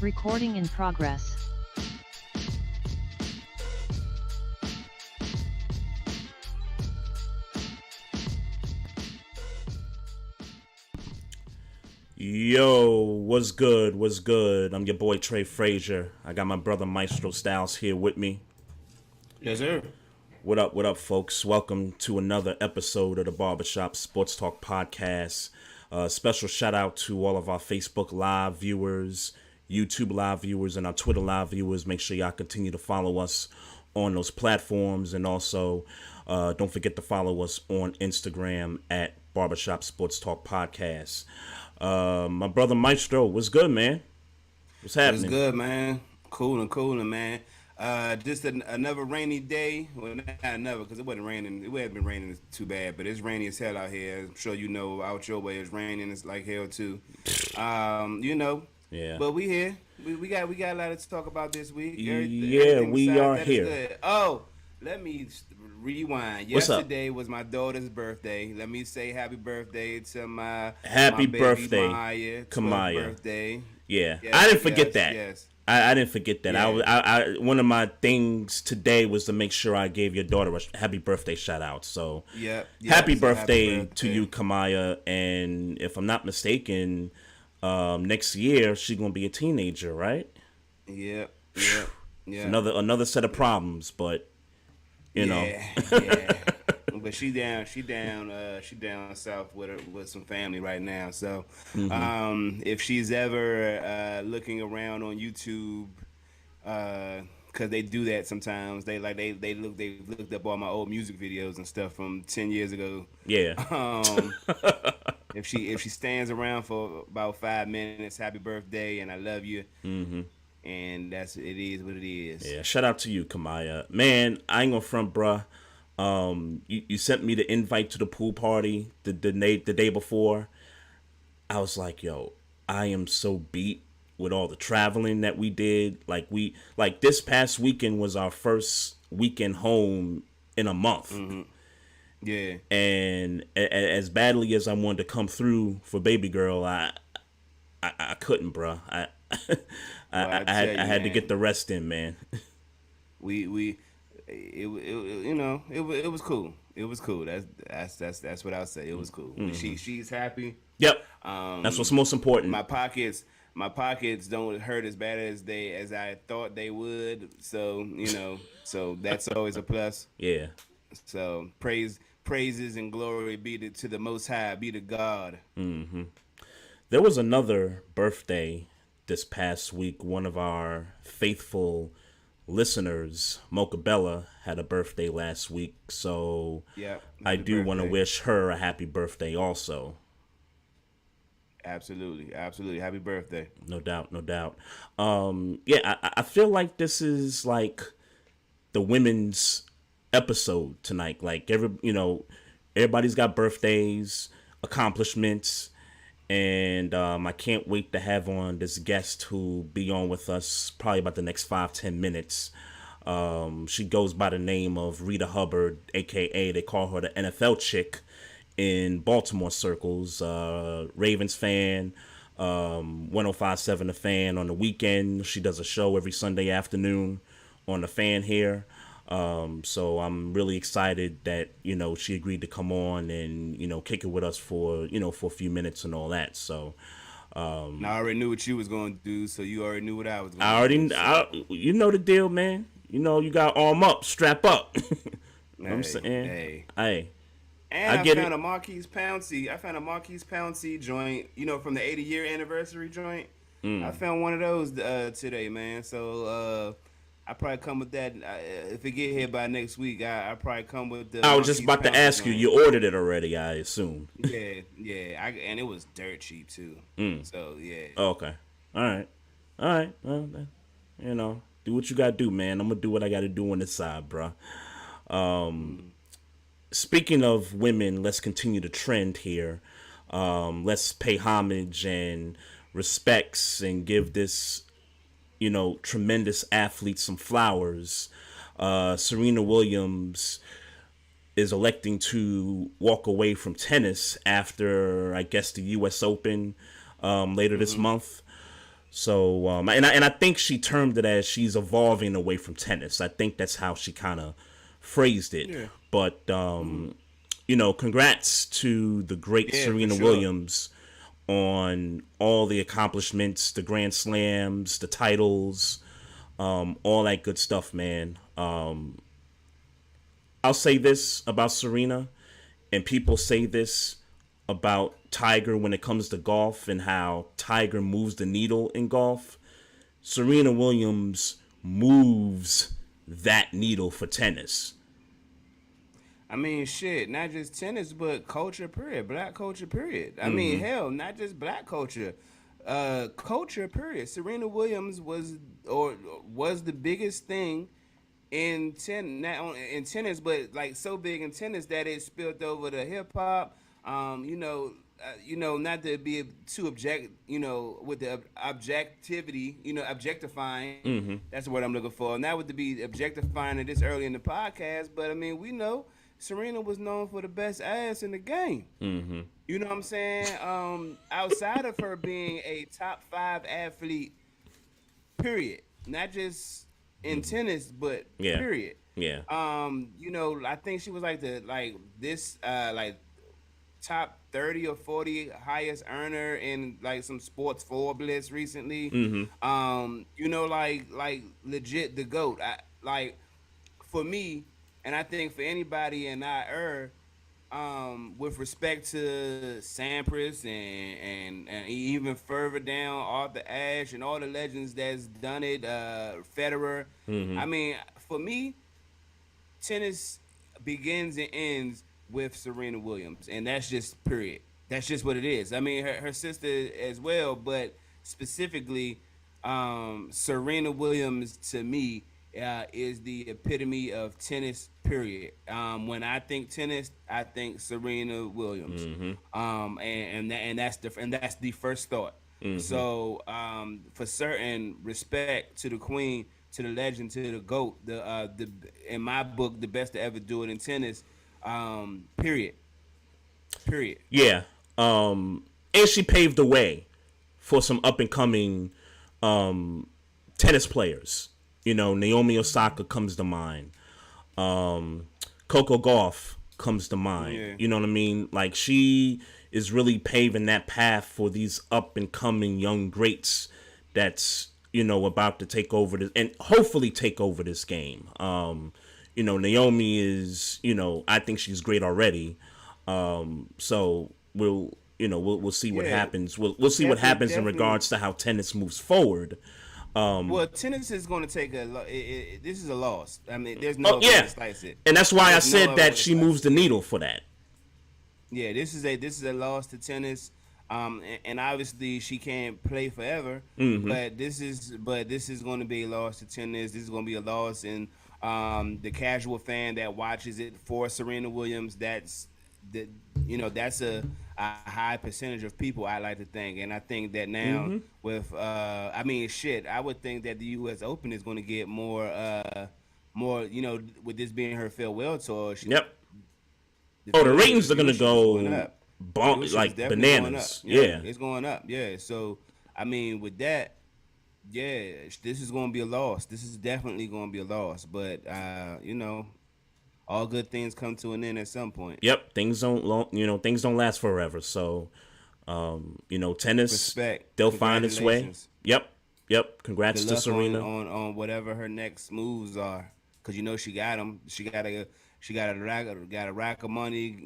Recording in progress. Yo, what's good? What's good? I'm your boy Trey Frazier. I got my brother Maestro Styles here with me. Yes, sir. What up, folks? Welcome to another episode of the Barbershop Sports Talk Podcast. Special shout out to all of our Facebook Live viewers, YouTube Live viewers, and our Twitter Live viewers. Make sure y'all continue to follow us on those platforms. And also, don't forget to follow us on Instagram at Barbershop Sports Talk Podcast. My brother Maestro, what's good, man? What's happening? What's good, man? Cooling, man. Just another rainy day. Well, not another, because it wasn't raining. It hasn't been raining too bad, but it's rainy as hell out here. I'm sure you know out your way it's raining. It's like hell too. Yeah. But we here. We got a lot to talk about this week. Yeah, we are here. Oh, let me rewind. What's Yesterday was my daughter's birthday. Let me say happy birthday to my happy baby birthday, Maya. Kamaya. Birthday. Yeah, Yes, I didn't forget that. Yes. I didn't forget that. Yeah. I one of my things today was to make sure I gave your daughter a happy birthday shout out. So happy birthday to you, Kamaya. And if I'm not mistaken, next year she's gonna be a teenager, right? Yep. Another set of problems, but you know. Yeah. But she down south with some family right now. So, if she's ever looking around on YouTube, because they do that sometimes. They looked up all my old music videos and stuff from 10 years ago. Yeah. If she stands around for about 5 minutes, happy birthday and I love you. Mm-hmm. And it is what it is. Yeah. Shout out to you, Kamaya. Man, I ain't gonna front, bruh. You sent me the invite to the pool party the day before. I was like, yo, I am so beat with all the traveling that we did. Like this past weekend was our first weekend home in a month. Mm-hmm. Yeah. And as badly as I wanted to come through for baby girl, I couldn't, bro. I had to get the rest in, man. It was cool. It was cool. That's what I'll say. It was cool. Mm-hmm. She's happy. Yep. That's what's most important. My pockets don't hurt as bad as I thought they would. So so that's always a plus. Yeah. So praises and glory be to the Most High, be to God. Mm-hmm. There was another birthday this past week. One of our faithful listeners, Mocha Bella, had a birthday last week, so I do want to wish her a happy birthday also. Absolutely, happy birthday. No doubt. I feel like this is like the women's episode tonight. Like everybody's got birthdays, accomplishments. And I can't wait to have on this guest who'll be on with us probably about the next 5-10 minutes. She goes by the name of Rita Hubbard, a.k.a. they call her the NFL chick in Baltimore circles. Ravens fan, 105.7 The Fan on the weekend. She does a show every Sunday afternoon on The Fan here. So I'm really excited that, she agreed to come on and, kick it with us for a few minutes and all that. So, I already knew what you was going to do. So you already knew what I was going to do. You know the deal, man. You got arm up, strap up. You know what I'm saying? Hey. And I found a Marquise Pouncey joint, from the 80-year anniversary joint. I found one of those today, man. So, I probably come with that. If it get here by next week, I probably come with the. I was just about to ask you. You ordered it already, I assume. Yeah. And it was dirt cheap too. So yeah. Okay. All right. Well, do what you gotta do, man. I'm gonna do what I gotta do on this side, bro. Speaking of women, let's continue the trend here. Let's pay homage and respects and give this tremendous athlete some flowers. Serena Williams is electing to walk away from tennis after, I guess, the U.S. Open later this month. So, and I think she termed it as she's evolving away from tennis. I think that's how she kind of phrased it. Yeah. But, congrats to the great Serena Williams on all the accomplishments, the Grand Slams, the titles, all that good stuff, man. I'll say this about Serena, and people say this about Tiger when it comes to golf and how Tiger moves the needle in golf. Serena Williams moves that needle for tennis. I mean, shit, not just tennis, but culture, period. Black culture, period. I mean, hell, not just black culture. Culture, period. Serena Williams was the biggest thing in tennis, but like so big in tennis that it spilled over to hip hop. Not to be too object, with the objectivity, objectifying. Mm-hmm. That's the word I'm looking for. Not with to be objectifying it this early in the podcast, but I mean, we know Serena was known for the best ass in the game. Mm-hmm. You know what I'm saying? Outside of her being a top 5 athlete, period. Not just in tennis, but period. Yeah. I think she was like top 30 or 40 highest earner in like some sports Forbes recently. Mm-hmm. Like legit the GOAT. For me, and I think for anybody in our with respect to Sampras and even further down, Arthur Ashe and all the legends that's done it, Federer. Mm-hmm. I mean, for me, tennis begins and ends with Serena Williams, and that's just period. That's just what it is. I mean, her sister as well, but specifically, Serena Williams to me is the epitome of tennis. Period. When I think tennis, I think Serena Williams. Mm-hmm. And that's the first thought. Mm-hmm. So, for certain, respect to the queen, to the legend, to the GOAT, the in my book, the best to ever do it in tennis. Period. Yeah. And she paved the way for some up and coming tennis players. Naomi Osaka comes to mind. Coco Gauff comes to mind. Yeah. You know what I mean? Like, she is really paving that path for these up and coming young greats that's, about to take over this and hopefully take over this game. Naomi is, I think she's great already. So we'll see what happens. We'll see what happens in regards to how tennis moves forward. Well, tennis is going to take this is a loss. I mean, there's no way to slice it. And that's why I said that she moves the needle for that. Yeah, this is a loss to tennis. And obviously she can't play forever. Mm-hmm. But this is going to be a loss to tennis. This is going to be a loss in the casual fan that watches it for Serena Williams. That's a high percentage of people, I like to think, and I think that now with I would think that the U.S. Open is going to get more with this being her farewell tour. The ratings are going to go like bananas. It's going up. Yeah, so I mean, with that, this is going to be a loss. This is definitely going to be a loss, but all good things come to an end at some point. Yep, things don't last forever. So, tennis, respect. They'll find its way. Yep. Congrats to Serena on whatever her next moves are, because she got them. She got a rack of money.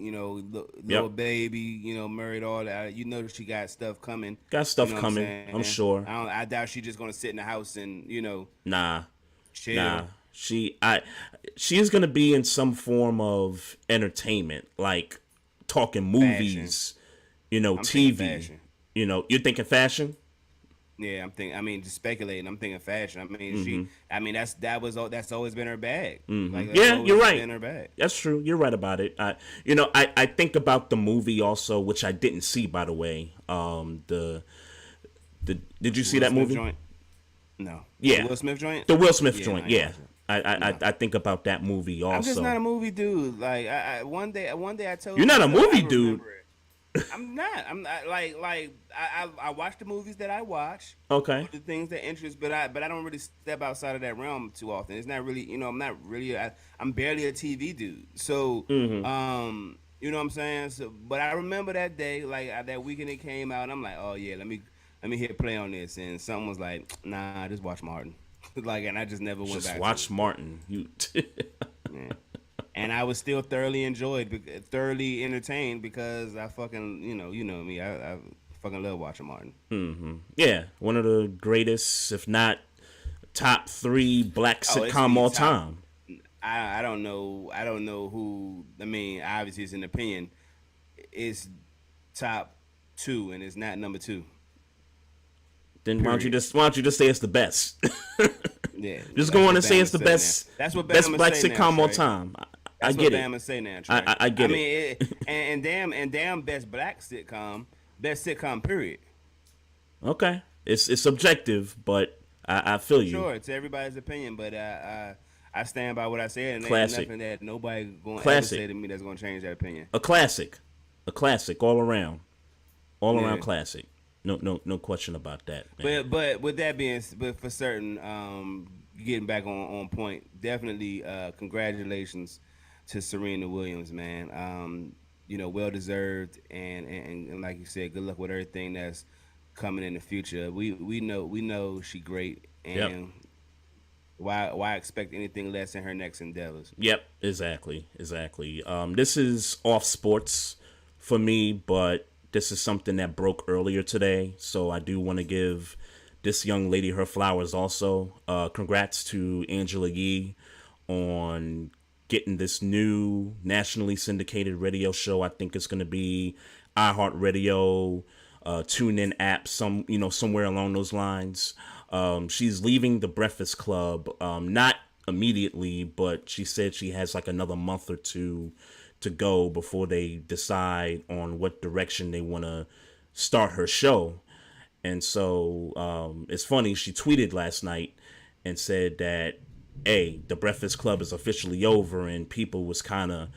Little baby. Married, all that. She got stuff coming. Got stuff coming. I'm sure. I doubt she's just gonna sit in the house and chill. Nah. She's gonna be in some form of entertainment, like talking movies, TV. Fashion. You're thinking fashion? Yeah, just speculating. I'm thinking fashion. That's always been her bag. Mm-hmm. Like, you're right. Been her bag. That's true. You're right about it. I think about the movie also, which I didn't see, by the way. Did you see that movie? Joint? No. Yeah. The Will Smith joint? The Will Smith joint, yeah. I think about that movie also. I'm just not a movie dude. Like one day I told you're not a movie dude. I'm not. I'm not I watch the movies that I watch or Okay. the things that interest, but I don't really step outside of that realm too often. It's not really, I'm not really. I'm barely a TV dude. So, Mm-hmm. you know what I'm saying. So, but I remember that day, like that weekend it came out. And I'm like, oh yeah, let me hit play on this, and someone was like, nah, just watch Martin. Like, and I just never went Just back to watch it. Martin. You. Yeah. And I was still thoroughly enjoyed, thoroughly entertained because I fucking, you know me, I fucking love watching Martin. Yeah, one of the greatest, if not top three black Oh, it's sitcom the all top. time. I don't know who. I mean, obviously it's an opinion. It's top two, and it's not number two. Then Period. why don't you just say it's the best? Yeah, Just that's go on what and say Bama it's the say now. best That's what best Bama black say now, sitcom all Trey. time. I That's what get it. Bama say now, Trey. I I get it. mean, and damn, best sitcom. Period. Okay, it's subjective, but I feel you. Sure, it's everybody's opinion, but I stand by what I said, and there ain't Classic, nothing that nobody gonna ever classic, say to me that's gonna change that opinion. a classic, a classic all around Yeah. classic. No question about that, man. But with that being, but for certain, getting back on point, definitely congratulations to Serena Williams, man. Well deserved, and like you said, good luck with everything that's coming in the future. We know she great, Yep. and why expect anything less in her next endeavors? Yep, exactly. This is off sports for me, but this is something that broke earlier today, so I do want to give this young lady her flowers also. Congrats to Angela Yee on getting this new nationally syndicated radio show. I think it's going to be iHeartRadio, TuneIn app, somewhere along those lines. She's leaving the Breakfast Club, not immediately, but she said she has like another month or two to go before they decide on what direction they want to start her show. And so it's funny, she tweeted last night and said that, hey, the Breakfast Club is officially over, and people was kind of,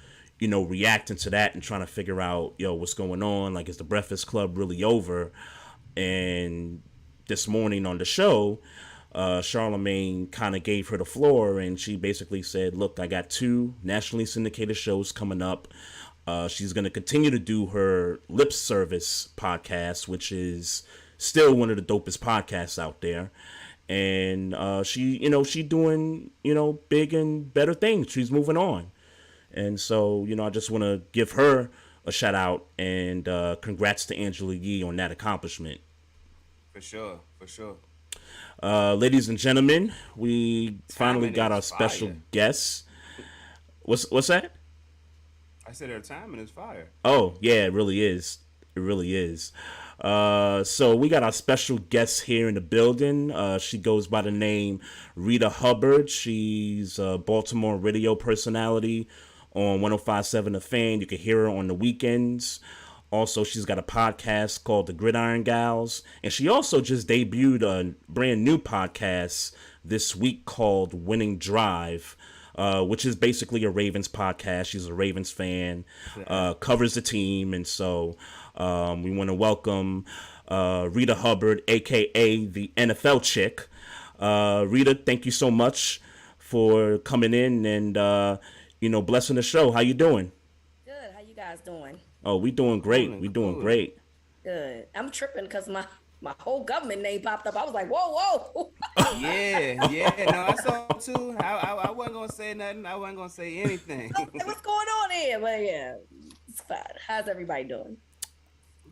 reacting to that and trying to figure out, what's going on? Like, is the Breakfast Club really over? And this morning on the show, Charlemagne kind of gave her the floor, and she basically said, look, I got two nationally syndicated shows coming up. She's going to continue to do her lip service podcast, which is still one of the dopest podcasts out there. And she doing, big and better things. She's moving on. And so, I just want to give her a shout out and congrats to Angela Yee on that accomplishment. For sure, for sure. Ladies and gentlemen, we finally Timing got is our special fire. guest. What's that? I said her timing is fire. Oh, yeah, it really is. It really is. So we got our special guest here in the building. She goes by the name Rita Hubbard. She's a Baltimore radio personality on 105.7 The Fan. You can hear her on the weekends. Also, she's got a podcast called The Gridiron Gals. And she also just debuted a brand new podcast this week called Winning Drive, which is basically a Ravens podcast. She's a Ravens fan, covers the team. And so we want to welcome Rita Hubbard, a.k.a. the NFL chick. Rita, thank you so much for coming in and, blessing the show. How you doing? Good. How you guys doing? Oh, we doing great. We doing Cool. great. Good. I'm tripping because my whole government name popped up. I was like, whoa, whoa. Yeah. No, I saw too. I wasn't gonna say nothing. I wasn't gonna say anything. What's going on here? But yeah, it's fine. How's everybody doing?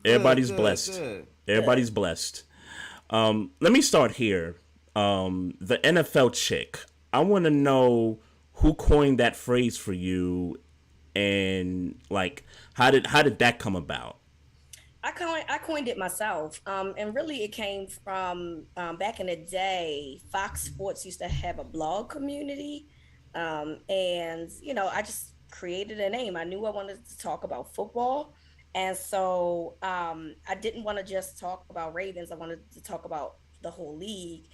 Everybody's Good, blessed. good. Everybody's blessed. Let me start here. The NFL chick. I want to know who coined that phrase for you, and like how did that come about? I coined it myself, and really it came from back in the day. Fox Sports used to have a blog community, and I just created a name. I knew I wanted to talk about football, and so I didn't want to just talk about Ravens. I wanted to talk about the whole league.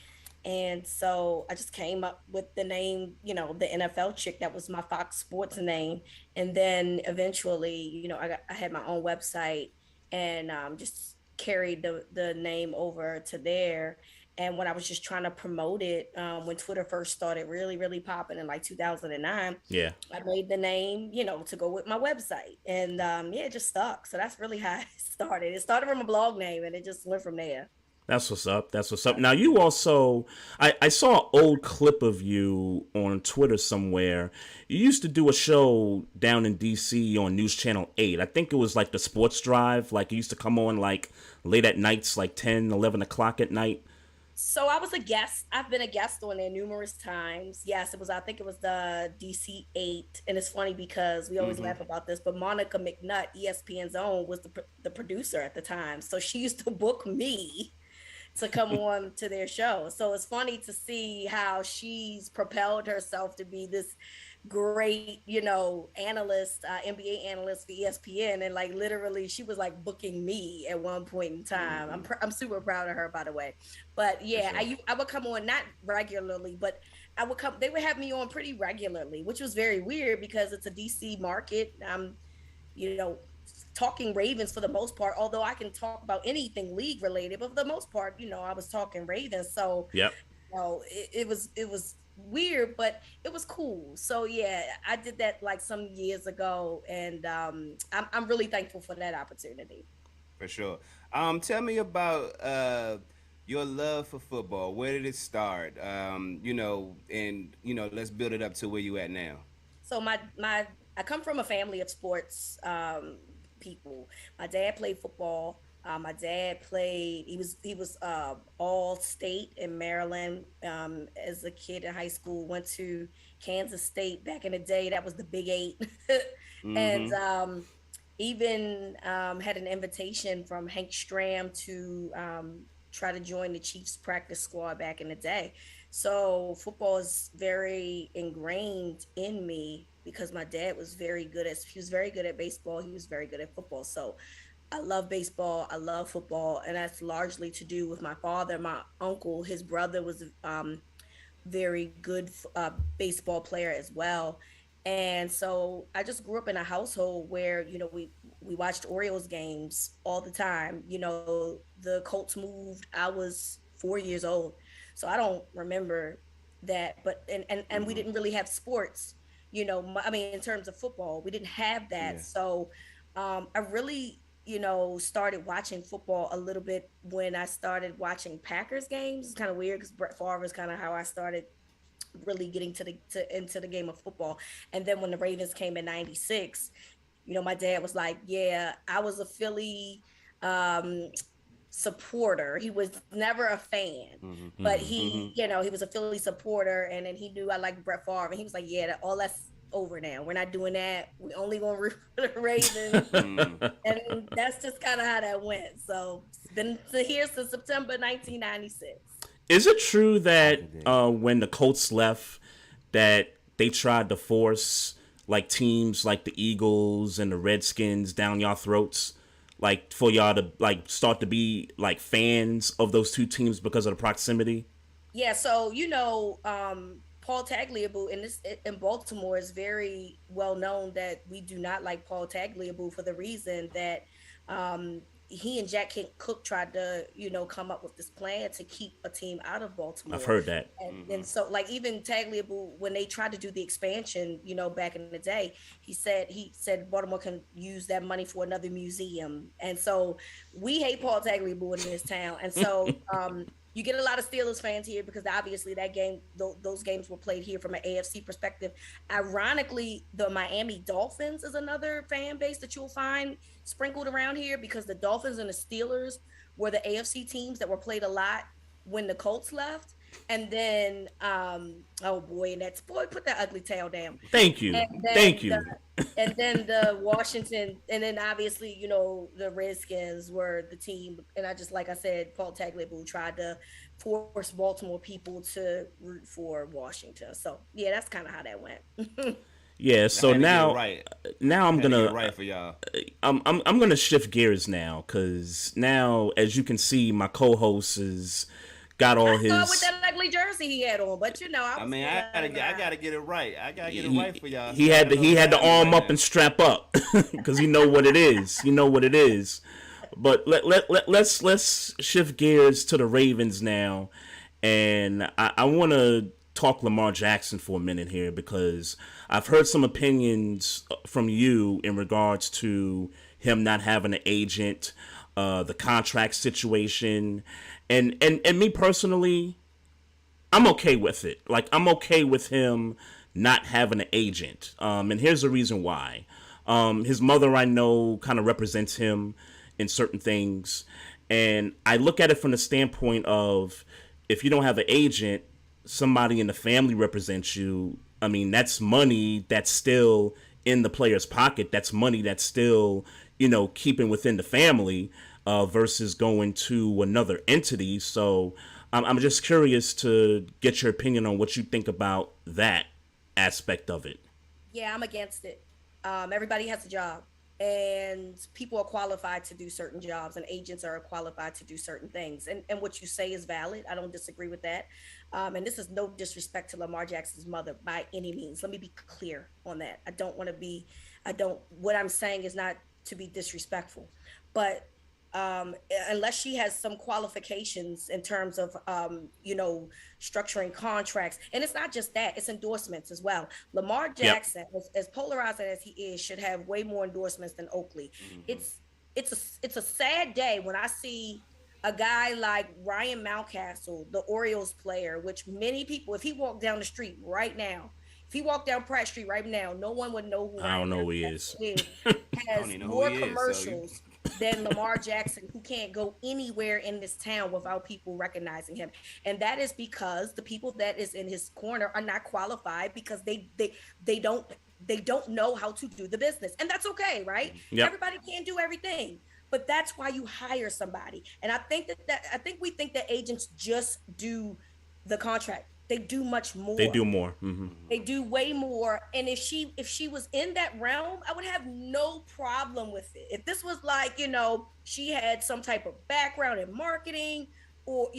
And so I just came up with the name, the NFL chick. That was my Fox Sports name. And then eventually, I had my own website and just carried the name over to there. And when I was just trying to promote it, when Twitter first started really, really popping in like 2009, Yeah. I made the name, to go with my website. And yeah, it just stuck. So that's really how it started. It started from a blog name and it just went from there. That's what's up. That's what's up. Now, you also, I saw an old clip of you on Twitter somewhere. You used to do a show down in D.C. on News Channel 8. I think it was like the Sports Drive. Like, it used to come on like late at nights, like 10, 11 o'clock at night. So I was a guest. I've been a guest on there numerous times. Yes, it was. I think it was the DC 8, and it's funny because we always laugh about this. But Monica McNutt, ESPN's own, was the producer at the time. So she used to book me to come on to their show. So it's funny to see how she's propelled herself to be this great, analyst, NBA analyst for ESPN, and like literally, she was like booking me at one point in time. I'm super proud of her, by the way. But yeah, sure. I would come on not regularly, but I would come. They would have me on pretty regularly, which was very weird because it's a DC market. You know, talking Ravens for the most part, although I can talk about anything league related, but for the most part, I was talking Ravens. So yep. It was weird, but it was cool. So yeah, I did that like some years ago, and I'm really thankful for that opportunity. For sure. Tell me about your love for football. Where did it start? And let's build it up to where you at now. So I come from a family of sports people. My dad played football. My dad played. He was all state in Maryland as a kid in high school. Went to Kansas State back in the day. That was the Big 8, and even had an invitation from Hank Stram to try to join the Chiefs practice squad back in the day. So football is very ingrained in me because my dad was very good he was very good at baseball. He was very good at football. So I love baseball. I love football. And that's largely to do with my father. My uncle, his brother was very good baseball player as well. And so I just grew up in a household where, we watched Orioles games all the time. The Colts moved. I was 4 years old. So I don't remember that. But and we didn't really have sports, in terms of football, we didn't have that. Yeah. So I really, started watching football a little bit when I started watching Packers games. It's kind of weird because Brett Favre is kind of how I started really getting into the game of football. And then when the Ravens came in '96, my dad was like, yeah, I was a Philly supporter. He was never a fan, but he was a Philly supporter. And then he knew I liked Brett Favre. And he was like, yeah, all that's over now. We're not doing that. We only gonna root for the Ravens. And that's just kind of how that went. So it's been here since September 1996. Is it true that when the Colts left, that they tried to force like teams like the Eagles and the Redskins down y'all throats, like for y'all to like start to be like fans of those two teams because of the proximity? Yeah. So Paul Tagliabue in Baltimore is very well known that we do not like Paul Tagliabue for the reason that he and Jack Cook tried to, come up with this plan to keep a team out of Baltimore. I've heard that. And so like even Tagliabue, when they tried to do the expansion, back in the day, he said Baltimore can use that money for another museum. And so we hate Paul Tagliabue in this town. And so you get a lot of Steelers fans here because obviously those games were played here from an AFC perspective. Ironically, the Miami Dolphins is another fan base that you'll find sprinkled around here because the Dolphins and the Steelers were the AFC teams that were played a lot when the Colts left. And then, put that ugly tail down. Thank you. And then the Washington, and then obviously, the Redskins were the team. And like I said, Paul Tagliabue tried to force Baltimore people to root for Washington. So yeah, that's kind of how that went. Yeah. So now I'm gonna right for y'all. I'm gonna shift gears now because now, as you can see, my co-host is. Got all his. With that ugly jersey he had on, but I gotta get it right. I gotta get it right for y'all. He had to arm up and strap up because you know what it is. But let's shift gears to the Ravens now, and I want to talk Lamar Jackson for a minute here because I've heard some opinions from you in regards to him not having an agent, the contract situation, and me personally, I'm okay with it. Like, I'm okay with him not having an agent. And here's the reason why. His mother, I know, kind of represents him in certain things. And I look at it from the standpoint of if you don't have an agent, somebody in the family represents you. I mean, that's money that's still in the player's pocket. That's money that's still, keeping within the family versus going to another entity. So I'm just curious to get your opinion on what you think about that aspect of it. Yeah, I'm against it. Everybody has a job, and people are qualified to do certain jobs, and agents are qualified to do certain things. And what you say is valid. I don't disagree with that. And this is no disrespect to Lamar Jackson's mother by any means. Let me be clear on that. What I'm saying is not to be disrespectful, but unless she has some qualifications in terms of, structuring contracts. And it's not just that, it's endorsements as well. Lamar Jackson, as polarizing as he is, should have way more endorsements than Oakley. Mm-hmm. It's a sad day when I see a guy like Ryan Mountcastle, the Orioles player, which many people, if he walked down the street right now, if he walked down Pratt Street right now, no one would know who I don't know who he is. Has more commercials than Lamar Jackson, who can't go anywhere in this town without people recognizing him. And that is because the people that is in his corner are not qualified because they don't know how to do the business. And that's okay, right? Yep. Everybody can't do everything. But that's why you hire somebody. And I think we think that agents just do the contract. They do much more. They do more. Mm-hmm. They do way more. And if she was in that realm, I would have no problem with it. If this was like, she had some type of background in marketing or,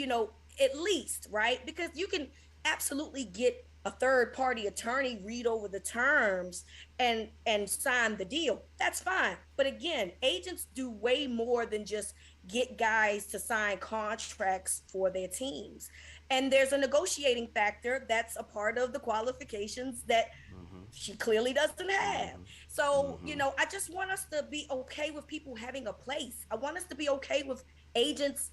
at least, right? Because you can absolutely get a third party attorney read over the terms and sign the deal. That's fine. But again, agents do way more than just get guys to sign contracts for their teams. And there's a negotiating factor that's a part of the qualifications that she clearly doesn't have. So, I just want us to be okay with people having a place. I want us to be okay with agents.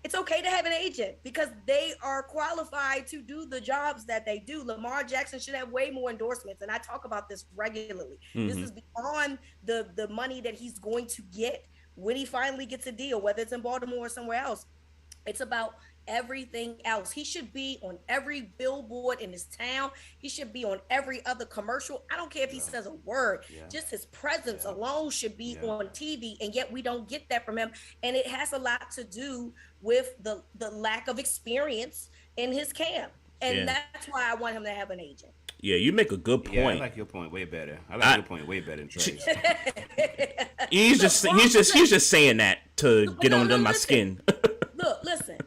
It's okay to have an agent because they are qualified to do the jobs that they do. Lamar Jackson should have way more endorsements. And I talk about this regularly. This is beyond the money that he's going to get when he finally gets a deal, whether it's in Baltimore or somewhere else. It's about everything else. He should be on every billboard in his town. He should be on every other commercial. I don't care if he says a word. Just his presence alone should be on TV, and yet we don't get that from him. And it has a lot to do with the lack of experience in his camp. And that's why I want him to have an agent. Yeah, you make a good point. Yeah, I like your point way better. I like your point way better than Trey's. he's just saying that to get under my skin. Look, listen.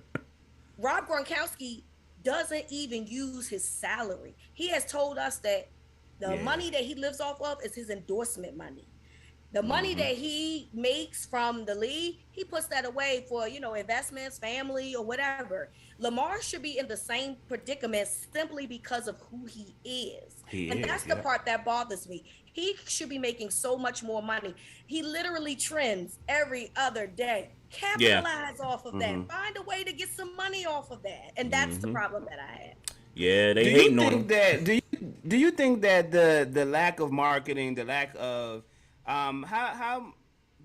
Rob Gronkowski doesn't even use his salary. He has told us that the money that he lives off of is his endorsement money. The money that he makes from the league, he puts that away for, investments, family, or whatever. Lamar should be in the same predicament simply because of who he is. That's the part that bothers me. He should be making so much more money. He literally trends every other day. Capitalize off of that. Find a way to get some money off of that. And that's the problem that I have. Yeah, they hating on him. Do you think that the lack of marketing, the lack of how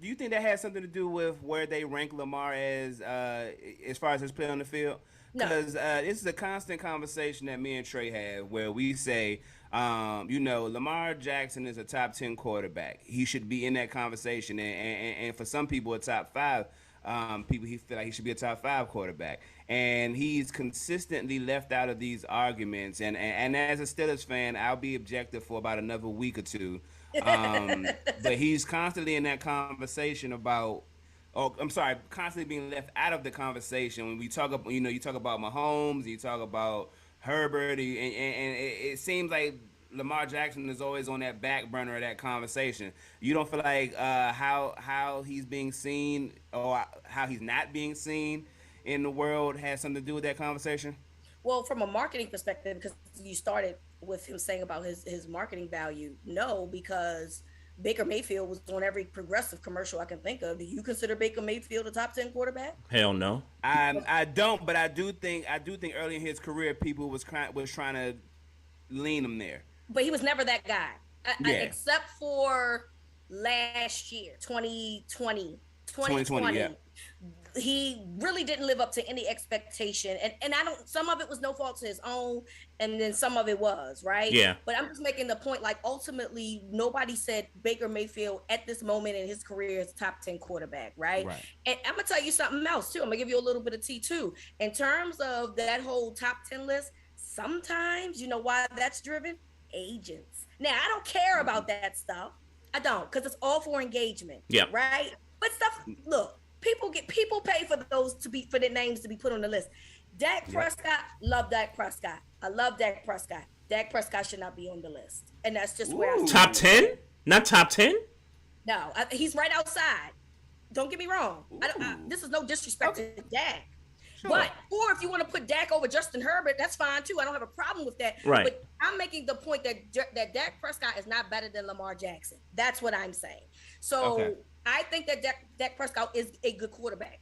do you think that has something to do with where they rank Lamar as far as his play on the field? Because this is a constant conversation that me and Trey have where we say, Lamar Jackson is a top 10 quarterback. He should be in that conversation. And for some people, a top 5 people, he feel like he should be a top 5 quarterback. And he's consistently left out of these arguments. And as a Steelers fan, I'll be objective for about another week or two. But he's constantly in that conversation about, constantly being left out of the conversation. When we talk about, you talk about Mahomes, you talk about Herbert, and it seems like Lamar Jackson is always on that back burner of that conversation. You don't feel like how he's being seen or how he's not being seen in the world has something to do with that conversation? Well, from a marketing perspective, because you started with him saying about his marketing value, no, because Baker Mayfield was on every progressive commercial I can think of. Do you consider Baker Mayfield a top 10 quarterback? Hell no. I don't, but I do think early in his career people was trying to lean him there. But he was never that guy, Yeah. except for last year, 2020. 2020, yeah. He really didn't live up to any expectation, and I don't. Some of it was no fault to his own, and then some of it was, right. Yeah. But I'm just making the point. Like, ultimately, nobody said Baker Mayfield at this moment in his career is top 10 quarterback, right? And I'm gonna tell you something else too. I'm gonna give you a little bit of tea too. In terms of that whole top 10 list, sometimes you know why that's driven? Agents. Now, I don't care about that stuff. I don't, because it's all for engagement. Yeah. Right. But stuff. Look. People pay for for their names to be put on the list. Dak Prescott, love Dak Prescott. I love Dak Prescott. Dak Prescott should not be on the list, and that's just where I top 10, not top 10. No, he's right outside. Don't get me wrong. This is no disrespect to Dak, but or if you want to put Dak over Justin Herbert, that's fine too. I don't have a problem with that. Right. But I'm making the point that Dak Prescott is not better than Lamar Jackson. That's what I'm saying. So. Okay. I think that Dak Prescott is a good quarterback.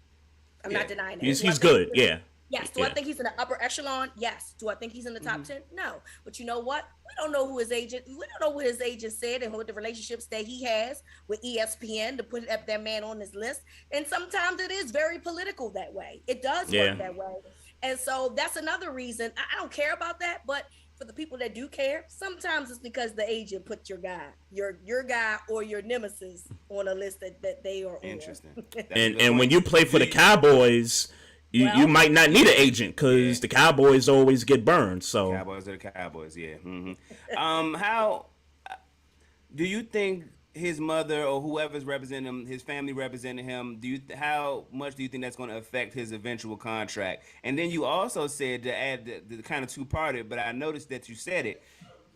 I'm not denying that. He's good, yeah. Yes. Do I think he's in the upper echelon? Yes. Do I think he's in the top 10? No. But you know what? We don't know we don't know what his agent said and what the relationships that he has with ESPN to put that man on this list. And sometimes it is very political that way. It does work that way. And so that's another reason. I don't care about that, but for the people that do care, sometimes it's because the agent put your guy, your guy or your nemesis on a list that they are interesting. on. and when you play for the Cowboys, you might not need an agent because the Cowboys always get burned. So Cowboys are the Cowboys, yeah. Mm-hmm. How do you think his mother or whoever's representing him, his family representing him, how much do you think that's going to affect his eventual contract? And then you also said, to add the kind of two-parted, but I noticed that you said it,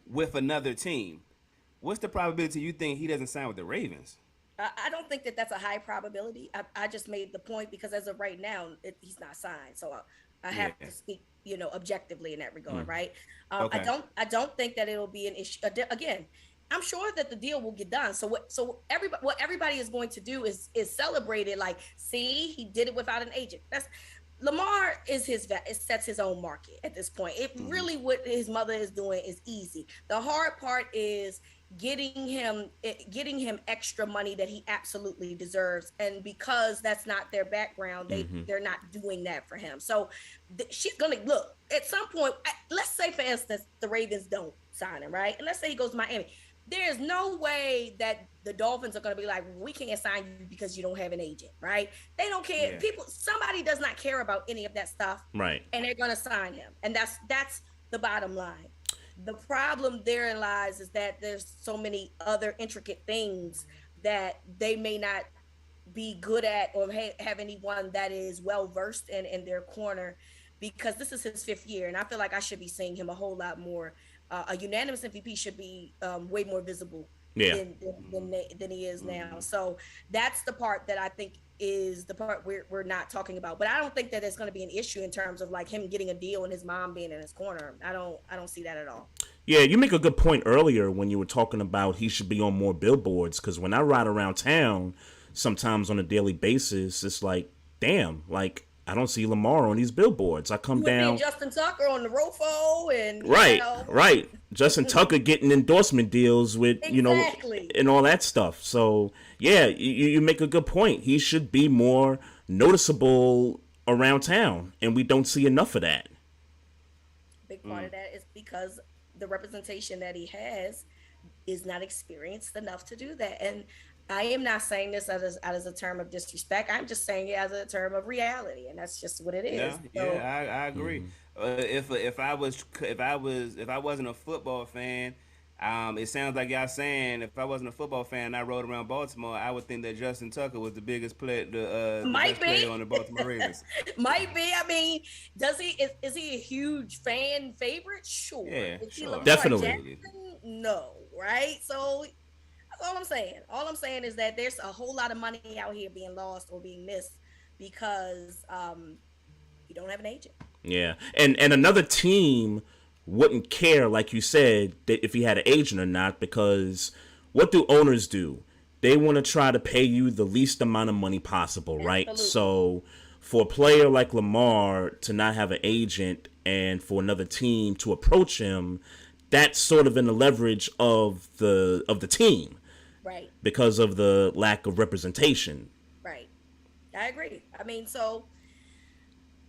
with another team. What's the probability you think he doesn't sign with the Ravens? I don't think that that's a high probability. I just made the point because as of right now, he's not signed. So I have to speak, objectively in that regard, right? Okay. I don't think that it'll be an issue. Again, I'm sure that the deal will get done. So what everybody is going to do is celebrate it. Like, see, he did it without an agent. Lamar sets his own market at this point. It really, what his mother is doing is easy. The hard part is getting him extra money that he absolutely deserves. And because that's not their background, they're not doing that for him. So she's gonna look at some point. Let's say, for instance, the Ravens don't sign him, right? And let's say he goes to Miami. There's no way that the Dolphins are going to be like, we can't sign you because you don't have an agent, right? They don't care. Yeah. Somebody does not care about any of that stuff, right? And they're going to sign him, and that's the bottom line. The problem therein lies is that there's so many other intricate things that they may not be good at or have anyone that is well versed in their corner, because this is his 5th year, and I feel like I should be seeing him a whole lot more. A unanimous MVP should be way more visible than he is now. So that's the part that I think is the part we're not talking about. But I don't think that it's going to be an issue in terms of like him getting a deal and his mom being in his corner. I don't see that at all. Yeah, you make a good point earlier when you were talking about he should be on more billboards, because when I ride around town sometimes on a daily basis, it's like, damn, like, I don't see Lamar on these billboards. I come down. Justin Tucker on the Rofo and right. Justin Tucker getting endorsement deals with and all that stuff. So yeah, you make a good point. He should be more noticeable around town, and we don't see enough of that. Big part of that is because the representation that he has is not experienced enough to do that. And I am not saying this as a term of disrespect. I'm just saying it as a term of reality, and that's just what it is. I agree. If I wasn't a football fan, it sounds like y'all saying if I wasn't a football fan and I rode around Baltimore, I would think that Justin Tucker was the biggest player, the best player on the Baltimore Ravens. Might be. I mean, is he a huge fan favorite? Sure. Yeah, is sure. Definitely. No, right? So that's all I'm saying. All I'm saying is that there's a whole lot of money out here being lost or being missed because you don't have an agent. Yeah, and another team wouldn't care, like you said, that if he had an agent or not, because what do owners do? They want to try to pay you the least amount of money possible, right? Absolutely. So for a player like Lamar to not have an agent and for another team to approach him, that's sort of in the leverage of the team Right. because of the lack of representation. Right. I agree. I mean, so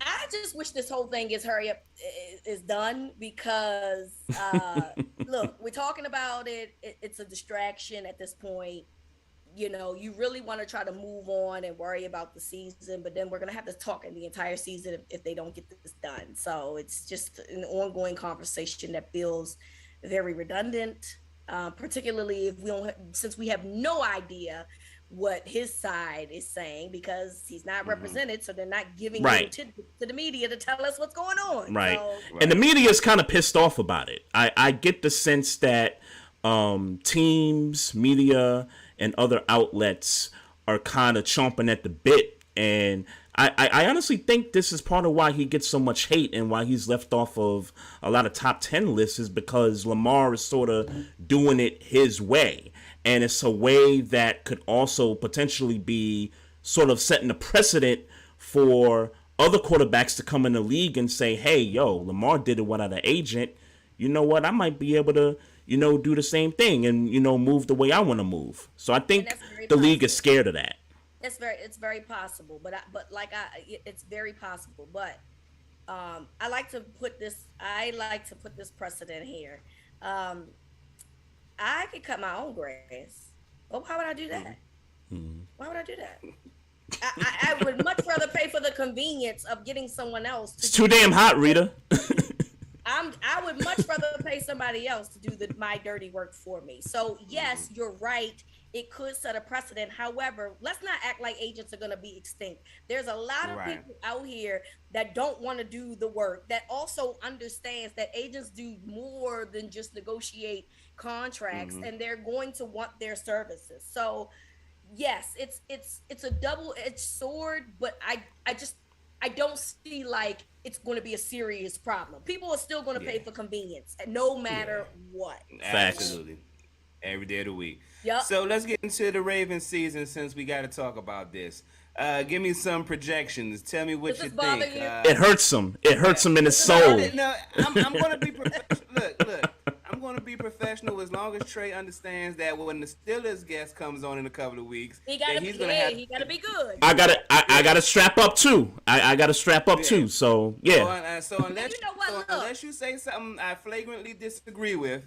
I just wish this whole thing is done because look, we're talking about it's a distraction at this point. You know, you really want to try to move on and worry about the season, but then we're gonna have to talk in the entire season if they don't get this done. So it's just an ongoing conversation that feels very redundant, particularly if since we have no idea what his side is saying because he's not represented, so they're not giving Right. to the media to tell us what's going on. Right. So, And the media is kind of pissed off about it. I get the sense that teams, media, and other outlets are kind of chomping at the bit. And I honestly think this is part of why he gets so much hate and why he's left off of a lot of top 10 lists is because Lamar is sort of doing it his way. And it's a way that could also potentially be sort of setting a precedent for other quarterbacks to come in the league and say, hey, yo, Lamar did it without an agent. You know what? I might be able to, do the same thing and, move the way I want to move. So I think the league is scared of that. it's very possible, but it's very possible. But I like to put this precedent here. I could cut my own grass. Oh, why would I do that? Why would I do that? I would much rather pay for the convenience of getting someone else. It's too damn hot, Rita. I would much rather pay somebody else to do my dirty work for me. So yes, you're right. It could set a precedent. However, let's not act like agents are going to be extinct. There's a lot of people out here that don't want to do the work, that also understands that agents do more than just negotiate contracts, and they're going to want their services. So yes, it's a double-edged sword, but I don't see like it's going to be a serious problem. People are still going to pay for convenience, no matter what. Absolutely. Every day of the week. Yep. So let's get into the Ravens season since we got to talk about this. Give me some projections. Tell me what you think. It hurts him. It hurts him in his soul. No, I'm going to be professional. Look. I'm going to be professional as long as Trey understands that when the Steelers guest comes on in a couple of weeks, he got to be good. I gotta strap up too. I gotta strap up too. So yeah. So unless you say something I flagrantly disagree with,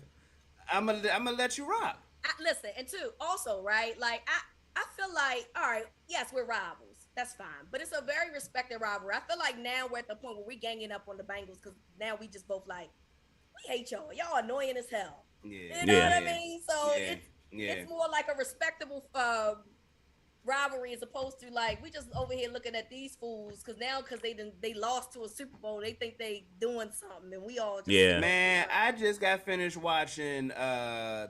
I'm gonna let you rock. Listen, and two, also, right? Like I feel like, all right, yes, we're rivals. That's fine, but it's a very respected rivalry. I feel like now we're at the point where we're ganging up on the Bengals because now we just both like, we hate y'all. Y'all annoying as hell. Yeah. You know what I mean? So it's more like a respectable rivalry as opposed to like we just over here looking at these fools because they lost to a Super Bowl, they think they doing something, and we all just Man, I just got finished watching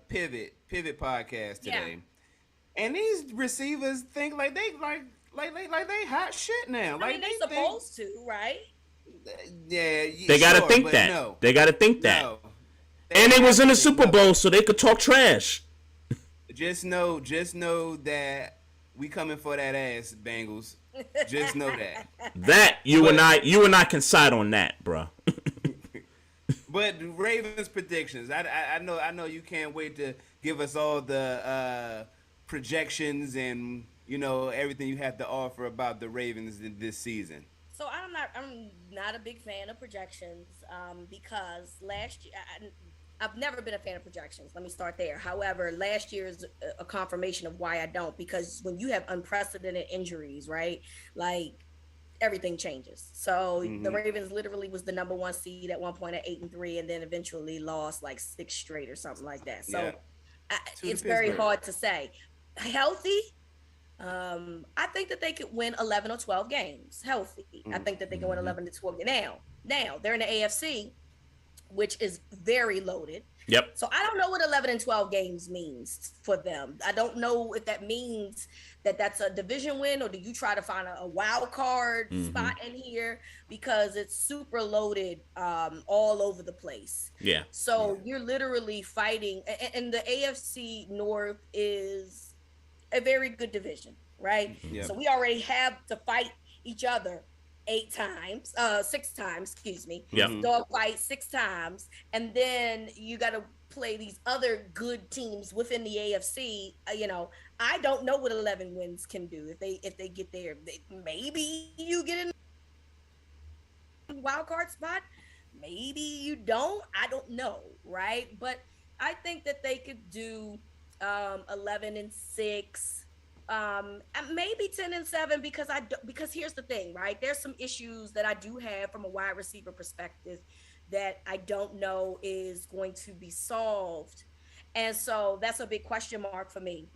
Pivot podcast today, and these receivers think like they they hot shit now. I mean, they supposed to, right? Yeah, they gotta think that. No. They gotta think that. No. And they was in the Super Bowl, so they could talk trash. Just know that we coming for that ass, Bengals. Just know that. That you and I can side on that, bro. But Ravens predictions. I know you can't wait to give us all the projections and everything you have to offer about the Ravens this season. So I'm not a big fan of projections because last year I've never been a fan of projections. Let me start there. However, last year is a confirmation of why I don't, because when you have unprecedented injuries, right, like everything changes. So the Ravens literally was the number one seed at one point at 8-3, and then eventually lost like 6 straight or something like that. So it's very hard to say. Healthy, I think that they could win 11 or 12 games. Healthy, I think that they can win 11 to 12. Now they're in the AFC, which is very loaded. Yep. So I don't know what 11 and 12 games means for them. I don't know if that means that that's a division win, or do you try to find a wild card spot in here, because it's super loaded all over the place. Yeah. So you're literally fighting, and the AFC North is a very good division, right? Yep. So we already have to fight each other 6 times, excuse me. Yep. Dog fight 6 times, and then you got to play these other good teams within the AFC. I don't know what 11 wins can do if they get there. Maybe you get in wild card spot, maybe you don't. I don't know, right? But I think that they could do 11 and 6. Maybe 10 and 7, because here's the thing, right? There's some issues that I do have from a wide receiver perspective that I don't know is going to be solved. And so that's a big question mark for me.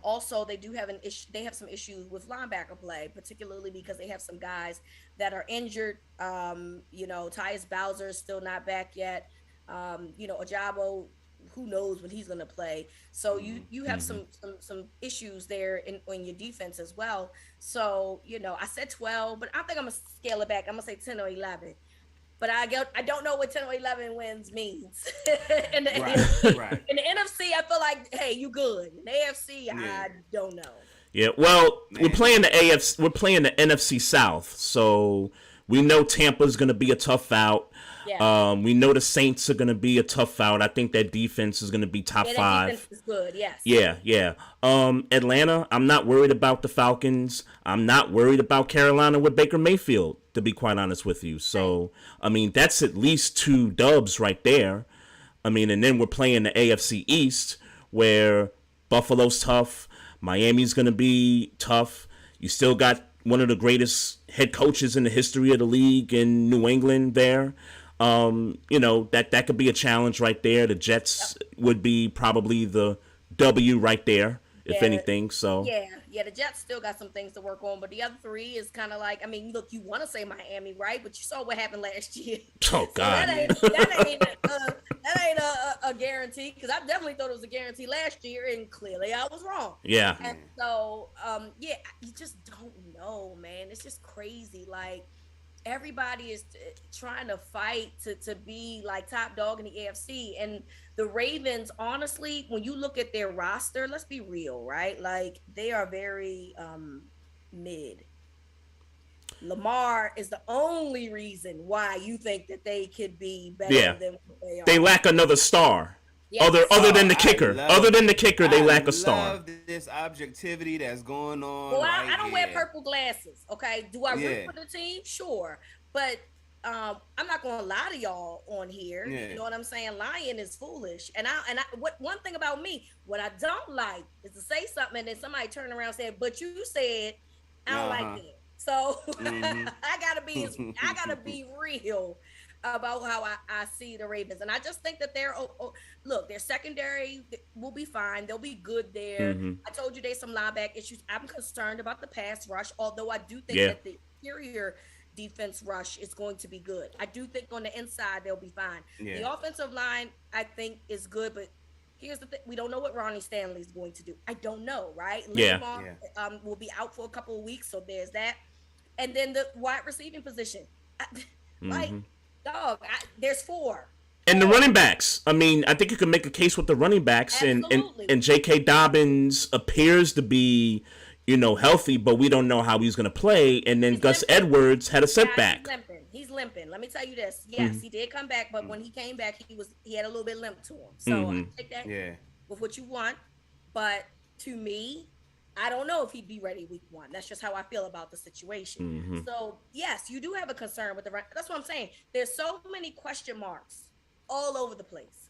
Also, they do have an issue. They have some issues with linebacker play, particularly because they have some guys that are injured. Tyus Bowser is still not back yet. Ajabo, who knows when he's going to play. So you have some issues there on your defense as well. So, I said 12, but I think I'm going to scale it back. I'm going to say 10 or 11. But I don't know what 10 or 11 wins means. In the NFC, I feel like, hey, you good. In the AFC, I don't know. Yeah, well, we're playing the AFC. We're playing the NFC South, so we know Tampa's going to be a tough out. Yeah. We know the Saints are going to be a tough out. I think that defense is going to be top 5. Defense is good, yes. Yeah. Atlanta, I'm not worried about the Falcons. I'm not worried about Carolina with Baker Mayfield, to be quite honest with you. So, that's at least 2 dubs right there. And then we're playing the AFC East, where Buffalo's tough. Miami's going to be tough. You still got one of the greatest head coaches in the history of the league in New England there. That could be a challenge right there. The Jets would be probably the W right there, if anything. So the Jets still got some things to work on, but the other 3 is kind of like, look, you want to say Miami, right? But you saw what happened last year. Oh God, so that ain't a guarantee, because I definitely thought it was a guarantee last year, and clearly I was wrong. Yeah. And so you just don't know, man. It's just crazy. Like, everybody is trying to fight to be like top dog in the AFC. And the Ravens, honestly, when you look at their roster, let's be real, right? Like, they are very mid. Lamar is the only reason why you think that they could be better than what they are. They lack another star. Yes. Other than the kicker. They lack a star. I love this objectivity that's going on. Well, I don't wear purple glasses, okay? Do I root for the team? Sure. But I'm not going to lie to y'all on here. Yeah. You know what I'm saying? Lying is foolish. And one thing about me, what I don't like is to say something and then somebody turn around and say, but you said, I don't like it. So I gotta be real about how I see the Ravens. And I just think that their secondary will be fine. They'll be good there. I told you there's some linebacker issues. I'm concerned about the pass rush, although I do think that the interior defense rush is going to be good. I do think on the inside they'll be fine. Yeah. The offensive line, I think, is good, but here's the thing. We don't know what Ronnie Stanley is going to do. I don't know, right? Lamar will be out for a couple of weeks, so there's that. And then the wide receiving position. There's 4. And the running backs. I think you can make a case with the running backs. And J.K. Dobbins appears to be, healthy, but we don't know how he's going to play. And then Gus Edwards had a setback. He's limping. Let me tell you this. Yes, he did come back, but when he came back, he had a little bit limp to him. So I take that with what you want. But to me, I don't know if he'd be ready week 1. That's just how I feel about the situation. So, yes, you do have a concern with the run. That's what I'm saying. There's so many question marks all over the place.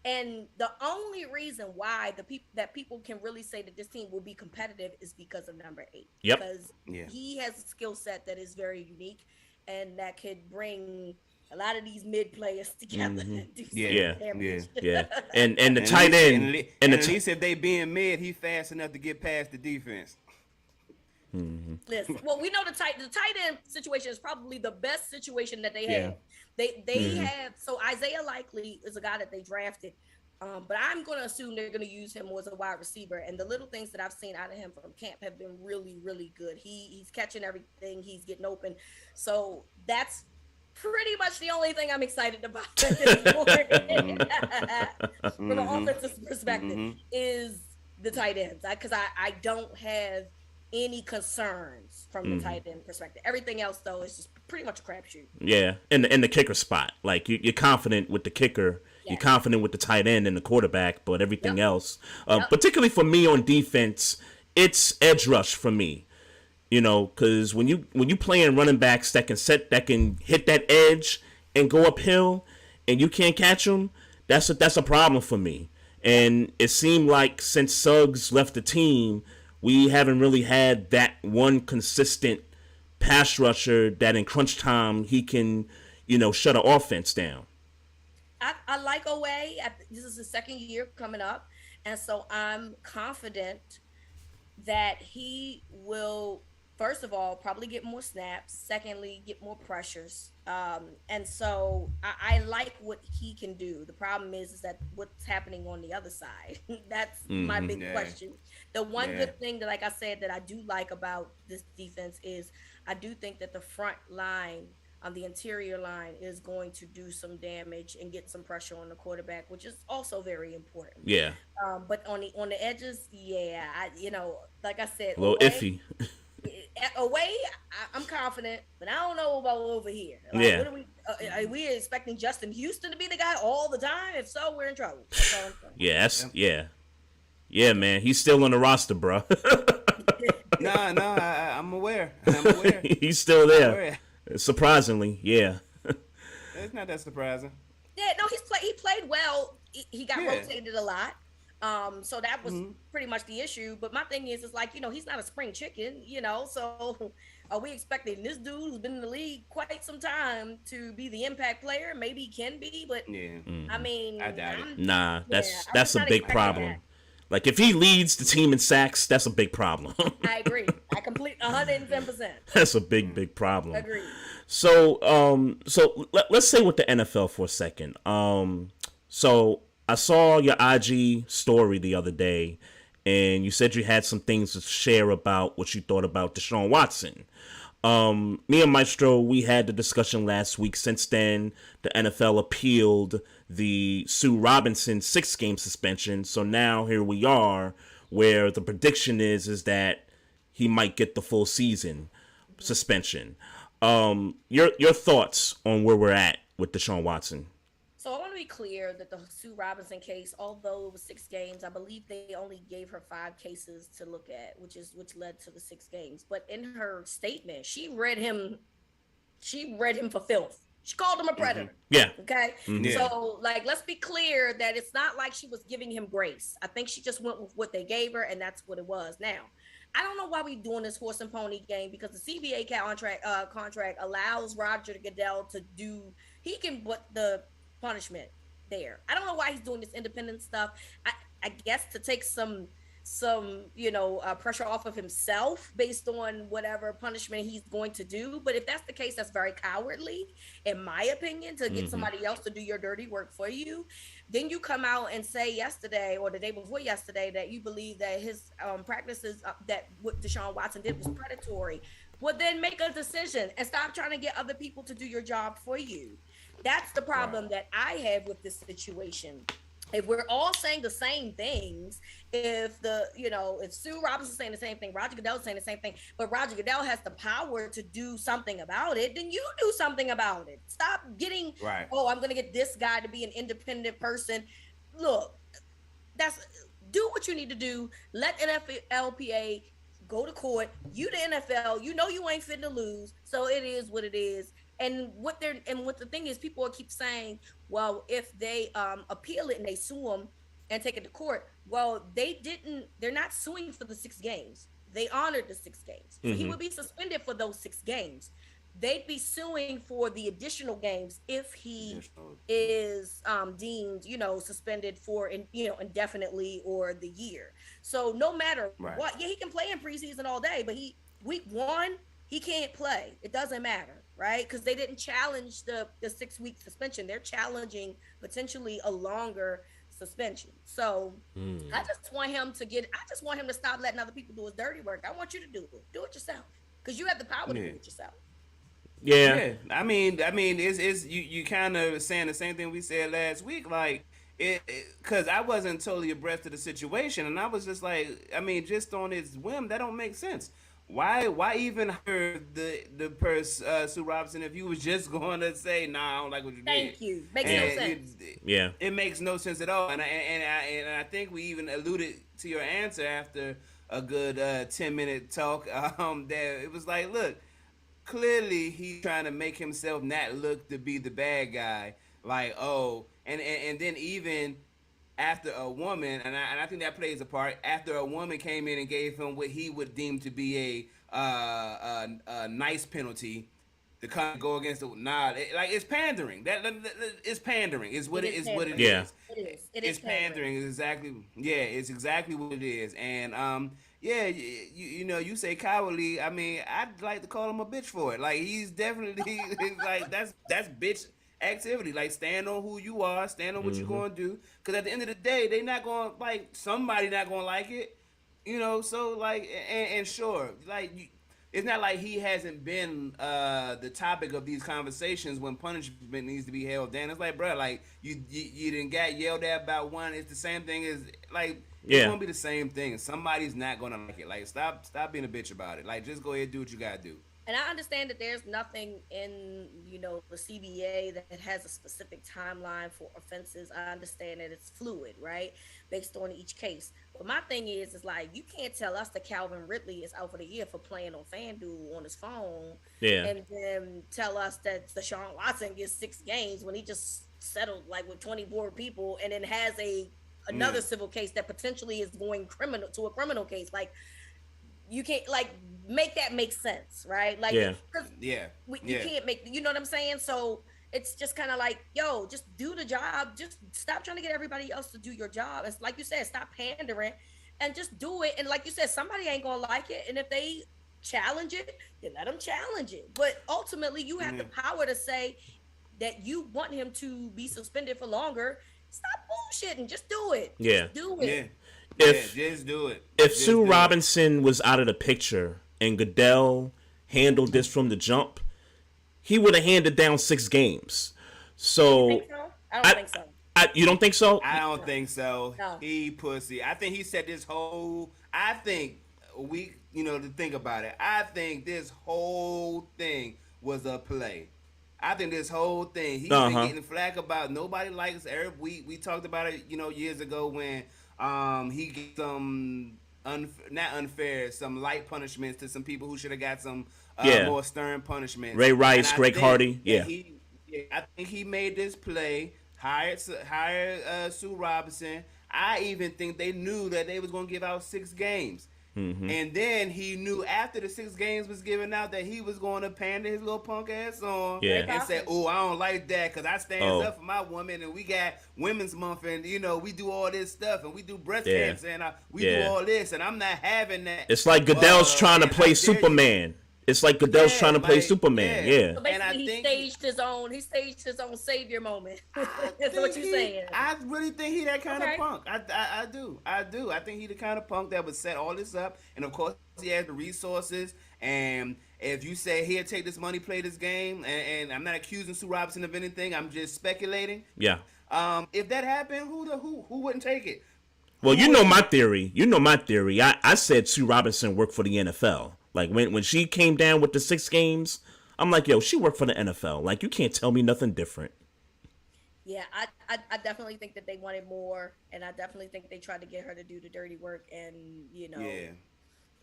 And the only reason why people can really say that this team will be competitive is because of number 8. Yep. Because he has a skill set that is very unique and that could bring a lot of these mid players together. And do And the tight end. And at least if they being mid, he fast enough to get past the defense. Listen, well, we know the tight end situation is probably the best situation that they have. They have, so Isaiah Likely is a guy that they drafted. But I'm going to assume they're going to use him as a wide receiver. And the little things that I've seen out of him from camp have been really, really good. He's catching everything. He's getting open. So that's pretty much the only thing I'm excited about at this point from an offensive perspective is the tight ends. Because I don't have any concerns from the tight end perspective. Everything else, though, is just pretty much a crapshoot. Yeah, and the kicker spot. Like, you're confident with the kicker. Yeah. You're confident with the tight end and the quarterback, but everything else, particularly for me on defense, it's edge rush for me. You know, because when you playing running backs that can hit that edge and go uphill, and you can't catch them, that's a problem for me. And it seemed like since Suggs left the team, we haven't really had that one consistent pass rusher that in crunch time he can, shut an offense down. I like Owe. This is his second year coming up, and so I'm confident that he will, first of all, probably get more snaps. Secondly, get more pressures. And so I like what he can do. The problem is that what's happening on the other side. That's my big question. The one good thing that, like I said, that I do like about this defense is I do think that the front line, the interior line, is going to do some damage and get some pressure on the quarterback, which is also very important. Yeah. But on the edges, like I said, a little iffy. Away, I'm confident, but I don't know about over here. Like, what are we expecting Justin Houston to be the guy all the time? If so, we're in trouble. Yeah, man, he's still on the roster, bro. No, I'm aware. He's still there. Surprisingly, yeah. It's not that surprising. Yeah, no, he played well. He got rotated a lot. So that was pretty much the issue. But my thing is like, he's not a spring chicken, so are we expecting this dude who's been in the league quite some time to be the impact player? Maybe he can be, but I mean, I doubt it. Nah, that's a big problem. That. Like, if he leads the team in sacks, that's a big problem. I agree. I complete 110%. That's a big problem. Agreed. So, let's stay with the NFL for a second. So I saw your IG story the other day, and you said you had some things to share about what you thought about Deshaun Watson. Me and Maestro, we had the discussion last week. Since then, the NFL appealed the Sue Robinson 6-game suspension. So now here we are, where the prediction is that he might get the full season suspension. Your thoughts on where we're at with Deshaun Watson? So I want to be clear that the Sue Robinson case, although it was 6 games, I believe they only gave her 5 cases to look at, which led to the 6 games. But in her statement, she read him for filth. She called him a predator. Yeah. Okay. So, let's be clear that it's not like she was giving him grace. I think she just went with what they gave her, and that's what it was. Now, I don't know why we're doing this horse and pony game, because the CBA contract allows Roger Goodell to do. He can put the punishment there. I don't know why he's doing this independent stuff. I guess to take some pressure off of himself based on whatever punishment he's going to do. But if that's the case, that's very cowardly, in my opinion, to get somebody else to do your dirty work for you. Then you come out and say yesterday or the day before yesterday that you believe that his practices, that what Deshaun Watson did was predatory. Well, then make a decision and stop trying to get other people to do your job for you. That's the problem that I have with this situation. If we're all saying the same things, if Sue Robinson's saying the same thing, Roger Goodell's saying the same thing, but Roger Goodell has the power to do something about it, then you do something about it. Stop getting, I'm going to get this guy to be an independent person. Look, do what you need to do. Let NFLPA go to court. You the NFL, you ain't fit to lose, so it is what it is. And what the thing is, people keep saying, well, if they appeal it and they sue them and take it to court, well, they're not suing for the 6 games. They honored the 6 games. So he would be suspended for those 6 games. They'd be suing for the additional games if he is deemed, suspended for, indefinitely or the year. So no matter what, he can play in preseason all day, but week 1, he can't play. It doesn't matter, right? Because they didn't challenge the 6-week suspension. They're challenging potentially a longer suspension. So I just want him to stop letting other people do his dirty work. I want you to do it. Do it yourself. Because you have the power to do it yourself. Yeah. I mean, it's you kind of saying the same thing we said last week, like because I wasn't totally abreast of the situation, and I was just like, I mean, just on its whim, that don't make sense. Why even hire the person Sue Robinson if you was just going to say, nah, I don't like what you did? Thank you. Makes no sense. It makes no sense at all, and I think we even alluded to your answer after a good 10-minute talk. That it was like, look, clearly he's trying to make himself not look to be the bad guy. Like, oh, and then even after a woman, and I think that plays a part. After a woman came in and gave him what he would deem to be a nice penalty, to kind of go against the like it's pandering. That it's pandering. Is what it is. What it is. It is pandering. Is exactly. Yeah, it's exactly what it is. And yeah, you know, you say cowardly. I mean, I'd like to call him a bitch for it. Like he's definitely like that's bitch activity. Like stand on who you are, stand on what you're going to do. Because at the end of the day, they not going to like somebody not going to like it. You know, so like and sure, like it's not like he hasn't been the topic of these conversations when punishment needs to be held down. It's like, bro, like you didn't get yelled at about one. It's the same thing as like it's gonna be the same thing. Somebody's not gonna like it. Like stop being a bitch about it. Like just go ahead and do what you gotta do. And I understand that there's nothing in, you know, the CBA that has a specific timeline for offenses. I understand that it's fluid, right? Based on each case. But my thing is like, you can't tell us that Calvin Ridley is out for the year for playing on FanDuel on his phone. Yeah. And then tell us that Deshaun Watson gets 6 games when he just settled like with 24 people and then has another civil case that potentially is going to a criminal case. Like, you can't like make that make sense, right? Like, you can't make, you know what I'm saying? So it's just kind of like, yo, just do the job. Just stop trying to get everybody else to do your job. It's like you said, stop pandering and just do it. And like you said, somebody ain't gonna like it. And if they challenge it, then let them challenge it. But ultimately, you have the power to say that you want him to be suspended for longer. Stop bullshitting. Just do it. Yeah. Just do it. Yeah. Just do it. If Sue Robinson was out of the picture and Goodell handled this from the jump, he would have handed down 6 games. So You think so? I don't think so. You don't think so? I don't think so. No. He pussy. I think he said this whole. I think to think about it. I think this whole thing was a play. I think this whole thing. He's been getting flack about nobody likes Eric. We talked about it, years ago when he gave some not unfair, some light punishments to some people who should have got some more stern punishments. Ray Rice, Greg Hardy, I think he made this play, hired Sue Robinson. I even think they knew that they was going to give out 6 games. Mm-hmm. And then he knew after the 6 games was given out that he was going to pander his little punk ass on and say, oh, I don't like that because I stand up for my woman and we got Women's Month and, we do all this stuff and we do breast cancer and we do all this and I'm not having that. It's like Goodell's trying to play Superman. It's like Goodell's trying to play Superman. Yeah. So basically, he staged his own savior moment. That's what you're saying. I really think he that kind of punk. I do. I think he the kind of punk that would set all this up, and of course he has the resources. And if you say here, take this money, play this game, and I'm not accusing Sue Robinson of anything. I'm just speculating. Yeah. If that happened, who wouldn't take it? Well, my theory. I said Sue Robinson worked for the NFL. Like, when she came down with the 6 games, I'm like, yo, she worked for the NFL. Like, you can't tell me nothing different. Yeah, I definitely think that they wanted more, and I definitely think they tried to get her to do the dirty work, and,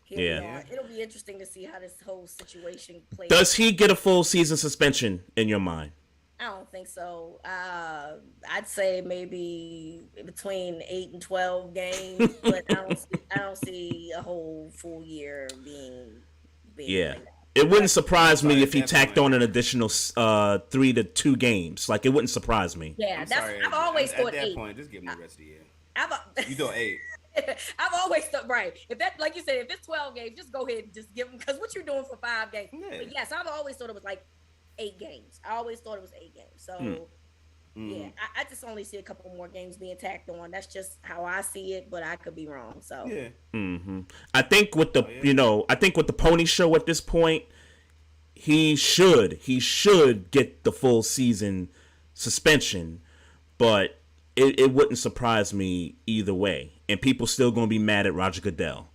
it'll be interesting to see how this whole situation plays. Does he get a full season suspension in your mind? I don't think so. I'd say maybe between 8 and 12 games, but I don't see a whole full year being like that. It wouldn't surprise me if he tacked on an additional 3 to 2 games. Like, it wouldn't surprise me. Yeah, I've always thought 8. At that point, just give him the rest of the year. You thought 8. I've always thought, right. If that, like you said, if it's 12 games, just go ahead and just give them, because what you're doing for 5 games. Yeah. But yes, I've always thought it was like 8 games. I always thought it was 8 games. So yeah, I just only see a couple more games being tacked on. That's just how I see it, but I could be wrong. So yeah. I think with the I think with the Pony Show at this point, he should get the full season suspension, but it wouldn't surprise me either way, and people still gonna be mad at Roger Goodell.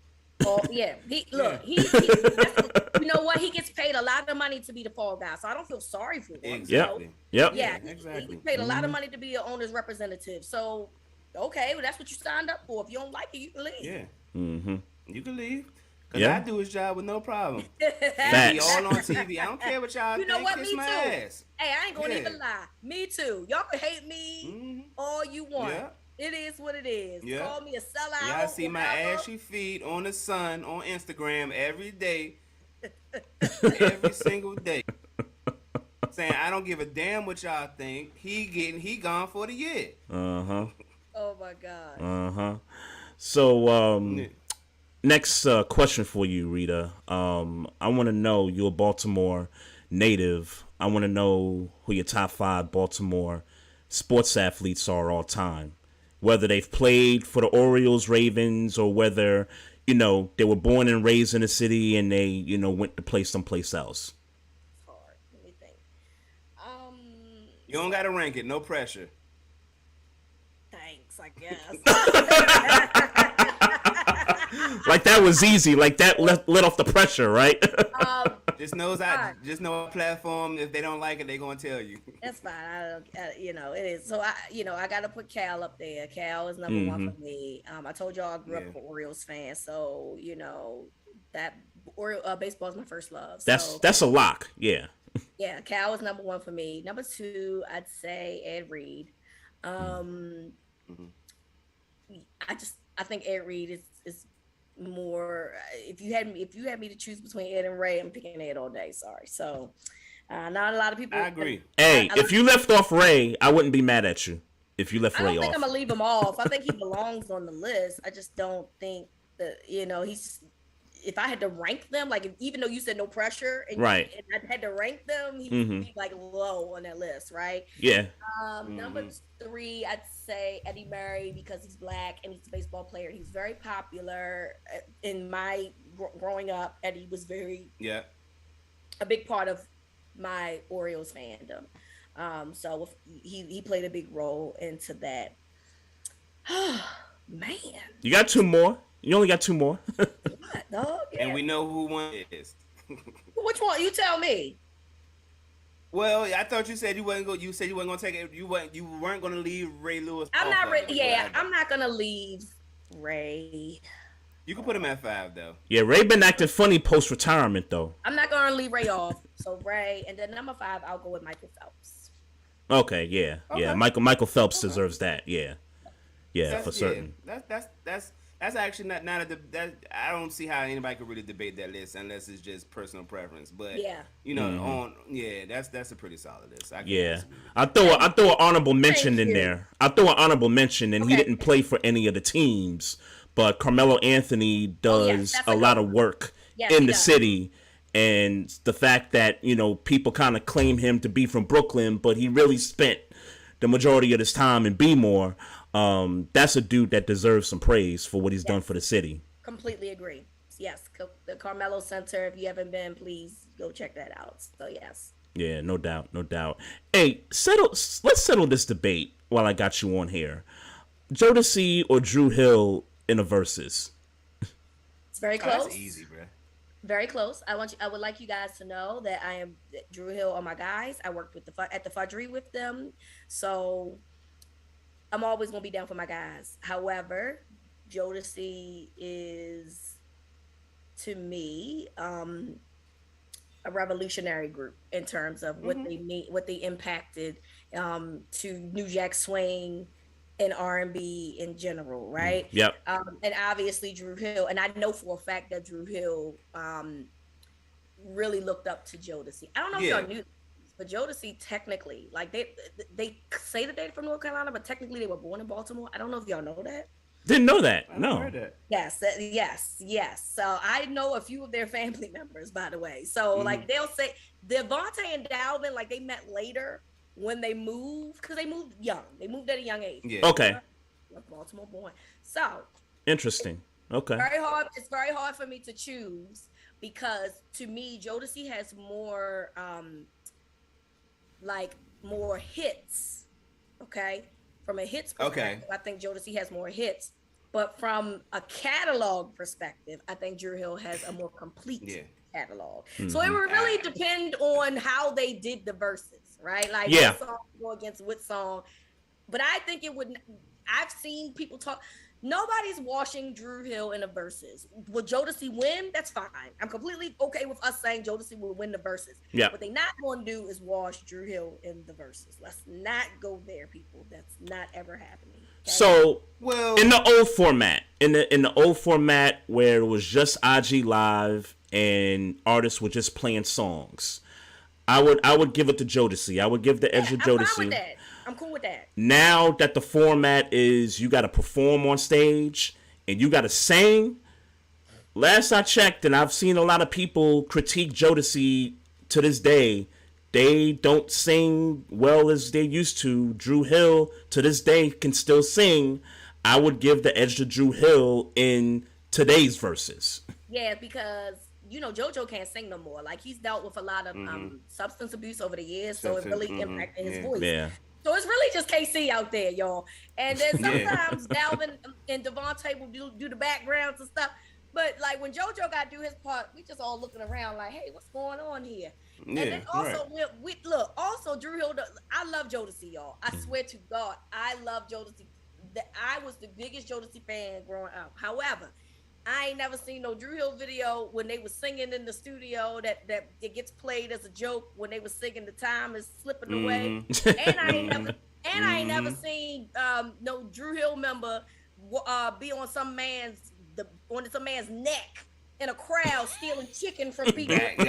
Oh yeah, he you know what? He gets paid a lot of money to be the fall guy, so I don't feel sorry for him. Exactly. Yep. Yeah, exactly. he paid a lot of money to be an owner's representative. So okay, well, that's what you signed up for. If you don't like it, you can leave. Yeah. Mm-hmm. You can leave. Cause I do his job with no problem. He all on TV. I don't care what y'all you know think. what? Kiss Me my too. ass. Hey, I ain't gonna even lie. Me too. Y'all can hate me all you want. Yeah. It is what it is. Yeah. Call me a sellout. Y'all see my ashy feet on the sun on Instagram every day. Every single day. Saying I don't give a damn what y'all think. He gone for the year. Uh-huh. Oh my God. Uh-huh. So next question for you, Rita. I want to know, you're a Baltimore native. I want to know who your top 5 Baltimore sports athletes are all time. Whether they've played for the Orioles, Ravens, or whether, they were born and raised in the city and they, went to play someplace else. It's hard. Let me think. You don't got to rank it. No pressure. Thanks, I guess. Like that was easy. Like that let off the pressure, right? Just know a platform. If they don't like it, they gonna tell you. That's fine. It is. So I gotta put Cal up there. Cal is number 1 for me. I told y'all I grew up an Orioles fan, so that baseball is my first love. So, that's a lock. Yeah. Yeah, Cal is number 1 for me. Number 2, I'd say Ed Reed. I think Ed Reed is more. If you had me to choose between Ed and Ray, I'm picking Ed all day. Sorry. So not a lot of people. I agree. Hey, if you left off Ray, I wouldn't be mad at you. If you left Ray off, I don't think I'm gonna leave him off. I think he belongs on the list. I just don't think that he's. If I had to rank them, like even though you said no pressure, and I had to rank them, he would be like low on that list, right? Yeah. Number 3, I'd say Eddie Murray, because he's black and he's a baseball player. He's very popular. In my growing up, Eddie was a big part of my Orioles fandom. So he played a big role into that. Man, you got 2 more. You only got 2 more. What, dog? Yeah. And we know who one is. Which one? You tell me. Well, I thought you said you wasn't going. You said you weren't going to take it. You weren't going to leave Ray Lewis. I'm not. I'm not going to leave Ray. You can put him at 5 though. Yeah, Ray been acting funny post retirement though. I'm not going to leave Ray off. So Ray, and then number 5, I'll go with Michael Phelps. Okay. Yeah. Okay. Yeah. Michael Phelps deserves that. Yeah. Yeah, for certain. That's actually not that I don't see how anybody could really debate that list unless it's just personal preference. But that's a pretty solid list. I throw an honorable mention in there. I throw an honorable mention, and he didn't play for any of the teams, but Carmelo Anthony does a lot of work in the city. And the fact that people kind of claim him to be from Brooklyn, but he really spent the majority of his time in B-more. That's a dude that deserves some praise for what he's done for the city. Completely agree. Yes, the Carmelo Center. If you haven't been, please go check that out. So yes. Yeah, no doubt. Hey, let's settle this debate while I got you on here. Jodeci or Dru Hill in a versus? It's very close. That's easy, bro. Very close. I would like you guys to know that I am Dru Hill are my guys. I worked with at the Fudgery with them, so I'm always gonna be down for my guys. However, Jodeci is, to me, a revolutionary group in terms of what they mean, what they impacted to New Jack Swing and R&B in general, right? Yep. And obviously Dru Hill, and I know for a fact that Dru Hill really looked up to Jodeci. I don't know if y'all knew, but Jodeci technically, like they say that they're from North Carolina, but technically they were born in Baltimore. I don't know if y'all know that. Didn't know that. I never No. heard that. Yes. So I know a few of their family members, by the way. So like they'll say Devontae and Dalvin, like they met later when they moved, because they moved young. They moved at a young age. Yeah. Okay. Baltimore born. So Interesting. Okay. it's very hard for me to choose, because to me, Jodeci has more like more hits. Okay. From a hits perspective, I think Jodeci has more hits. But from a catalog perspective, I think Dru Hill has a more complete catalog. So it would really depend on how they did the verses, right? Like what song go against what song. But I think it would. I've seen people talk. Nobody's washing Dru Hill in the verses. Will Jodeci win? That's fine. I'm completely okay with us saying Jodeci will win the verses. Yeah. What they not going to do is wash Dru Hill in the verses. Let's not go there, people. That's not ever happening. Okay? So, in the old format, in the old format where it was just IG Live and artists were just playing songs, I would give it to Jodeci. I would give the edge to Jodeci. I'm fine with that. I'm cool with that. Now that the format is you got to perform on stage and you got to sing, last I checked, and I've seen a lot of people critique Jodeci to this day, they don't sing well as they used to. Dru Hill to this day can still sing. I would give the edge to Dru Hill in today's verses. Yeah, because JoJo can't sing no more. Like, he's dealt with a lot of substance abuse over the years, so it really impacted his voice. Yeah. So it's really just KC out there, y'all. And then sometimes Dalvin and Devontae will do the backgrounds and stuff. But like when JoJo got to do his part, we just all looking around like, hey, what's going on here? Yeah, and then also we look, also Dru Hill, I love Jodeci, y'all. I swear to God, I love Jodeci. I was the biggest Jodeci fan growing up. However, I ain't never seen no Dru Hill video when they was singing in the studio that it gets played as a joke when they was singing "The Time Is Slipping Away," and I ain't never seen no Dru Hill member be on some man's neck in a crowd stealing chicken from people. Okay? All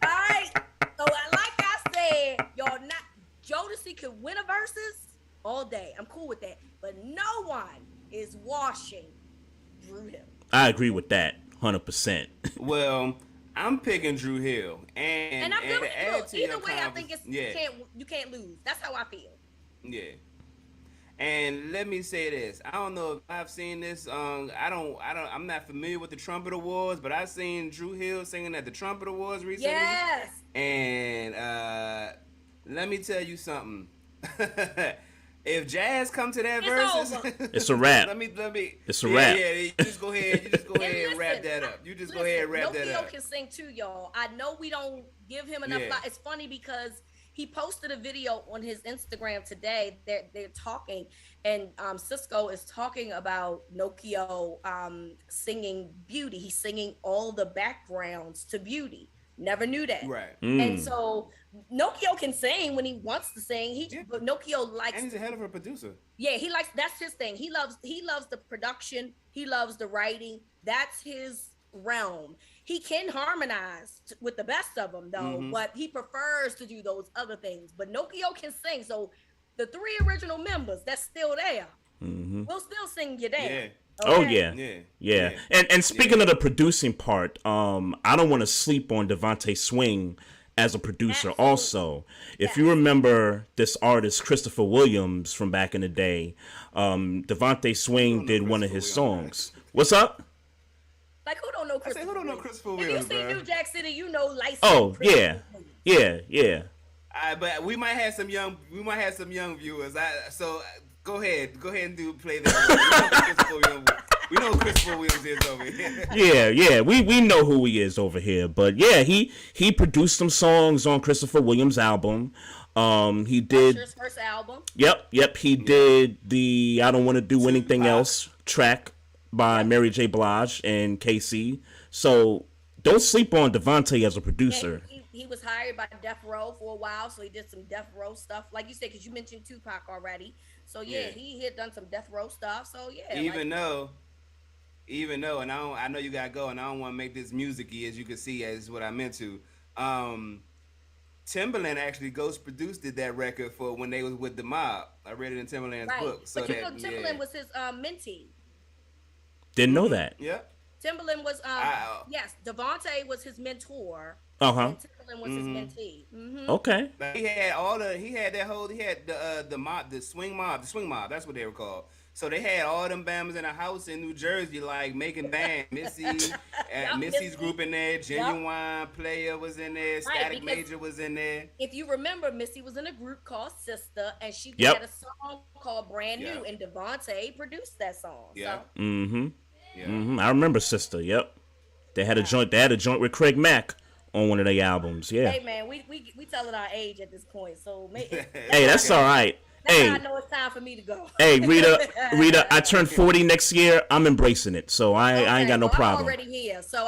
right. So like I said, y'all, not Jodeci could win a versus all day. I'm cool with that, but no one is washing Dru Hill. I agree with that 100%. Well, I'm picking Dru Hill, and I'm good with it. Either way, I think you can't lose. That's how I feel. Yeah. And let me say this: I don't know if I've seen this. I'm not familiar with the Trumpet Awards, but I've seen Dru Hill singing at the Trumpet Awards recently. Yes. And let me tell you something. If Jazz come to that versus, it's a wrap. let me. It's a wrap. Yeah, you just go ahead. And wrap that up. You just go ahead and wrap that up. Nokio can sing too, y'all. I know we don't give him enough. It's funny because he posted a video on his Instagram today. They're talking, and Cisco is talking about Nokio singing Beauty. He's singing all the backgrounds to Beauty. Never knew that. Right. And so Nokio can sing when he wants to sing. But Nokio likes. And he's a hell of a producer. Yeah, he likes. That's his thing. He loves the production. He loves the writing. That's his realm. He can harmonize with the best of them, though, but he prefers to do those other things. But Nokio can sing. So the three original members that's still there will still sing you down. Yeah. Okay? Oh yeah. And speaking of the producing part, I don't want to sleep on Devontae Swing as a producer. Absolutely. Also, if you remember this artist Christopher Williams from back in the day, Devontae Swing did one of his songs. What's up? Like, who don't know Christopher? Who don't know Christopher Williams? If you see New Jack City, you know license. Oh yeah. But we might have some young viewers. So go ahead and play that. We know who Christopher Williams is over here. Yeah. We know who he is over here. But yeah, he produced some songs on Christopher Williams' album. He did Usher's first album. Yep. He did the I Don't Want to Do Anything Else track by Mary J. Blige and KC. So don't sleep on Devontae as a producer. Yeah, he was hired by Death Row for a while, so he did some Death Row stuff, like you said, because you mentioned Tupac already. So he had done some Death Row stuff. So Even though, and I know you gotta go, and I know you gotta go, and I don't want to make this music-y, as you can see, as what I meant to. Timberland actually ghost produced that record for when they was with the mob. I read it in Timberland's Right. book. So But you that know, yeah. Timberland was his mentee. Didn't know that. Yep. Timberland was I yes, Devontae was his mentor, Uh huh. and Timberland was his mentee. Mm-hmm. Okay. Like he had all the he had the mob, the swing mob, that's what they were called. So they had all them Bama's in a house in New Jersey, like making band. Yup, Missy's Missy. group in there, Yup. Genuine Player was in there, Right, Static because Major was in there. if you remember, Missy was in a group called Sister, and she had Yep. a song called Brand Yeah, New, and Devontae produced that song. yeah, So Mm-hmm. yeah. Mm-hmm. I remember Sister. Yep. They had a yeah. joint. They had a joint with Craig Mack on one of their albums. Yeah. Hey man, we telling our age at this point, so Hey, that's all Okay. right. that's how I Hey, know it's time for me to go. hey, Rita, I turned 40 next year. I'm embracing it, so I ain't Okay, got no well, I'm problem. already here, so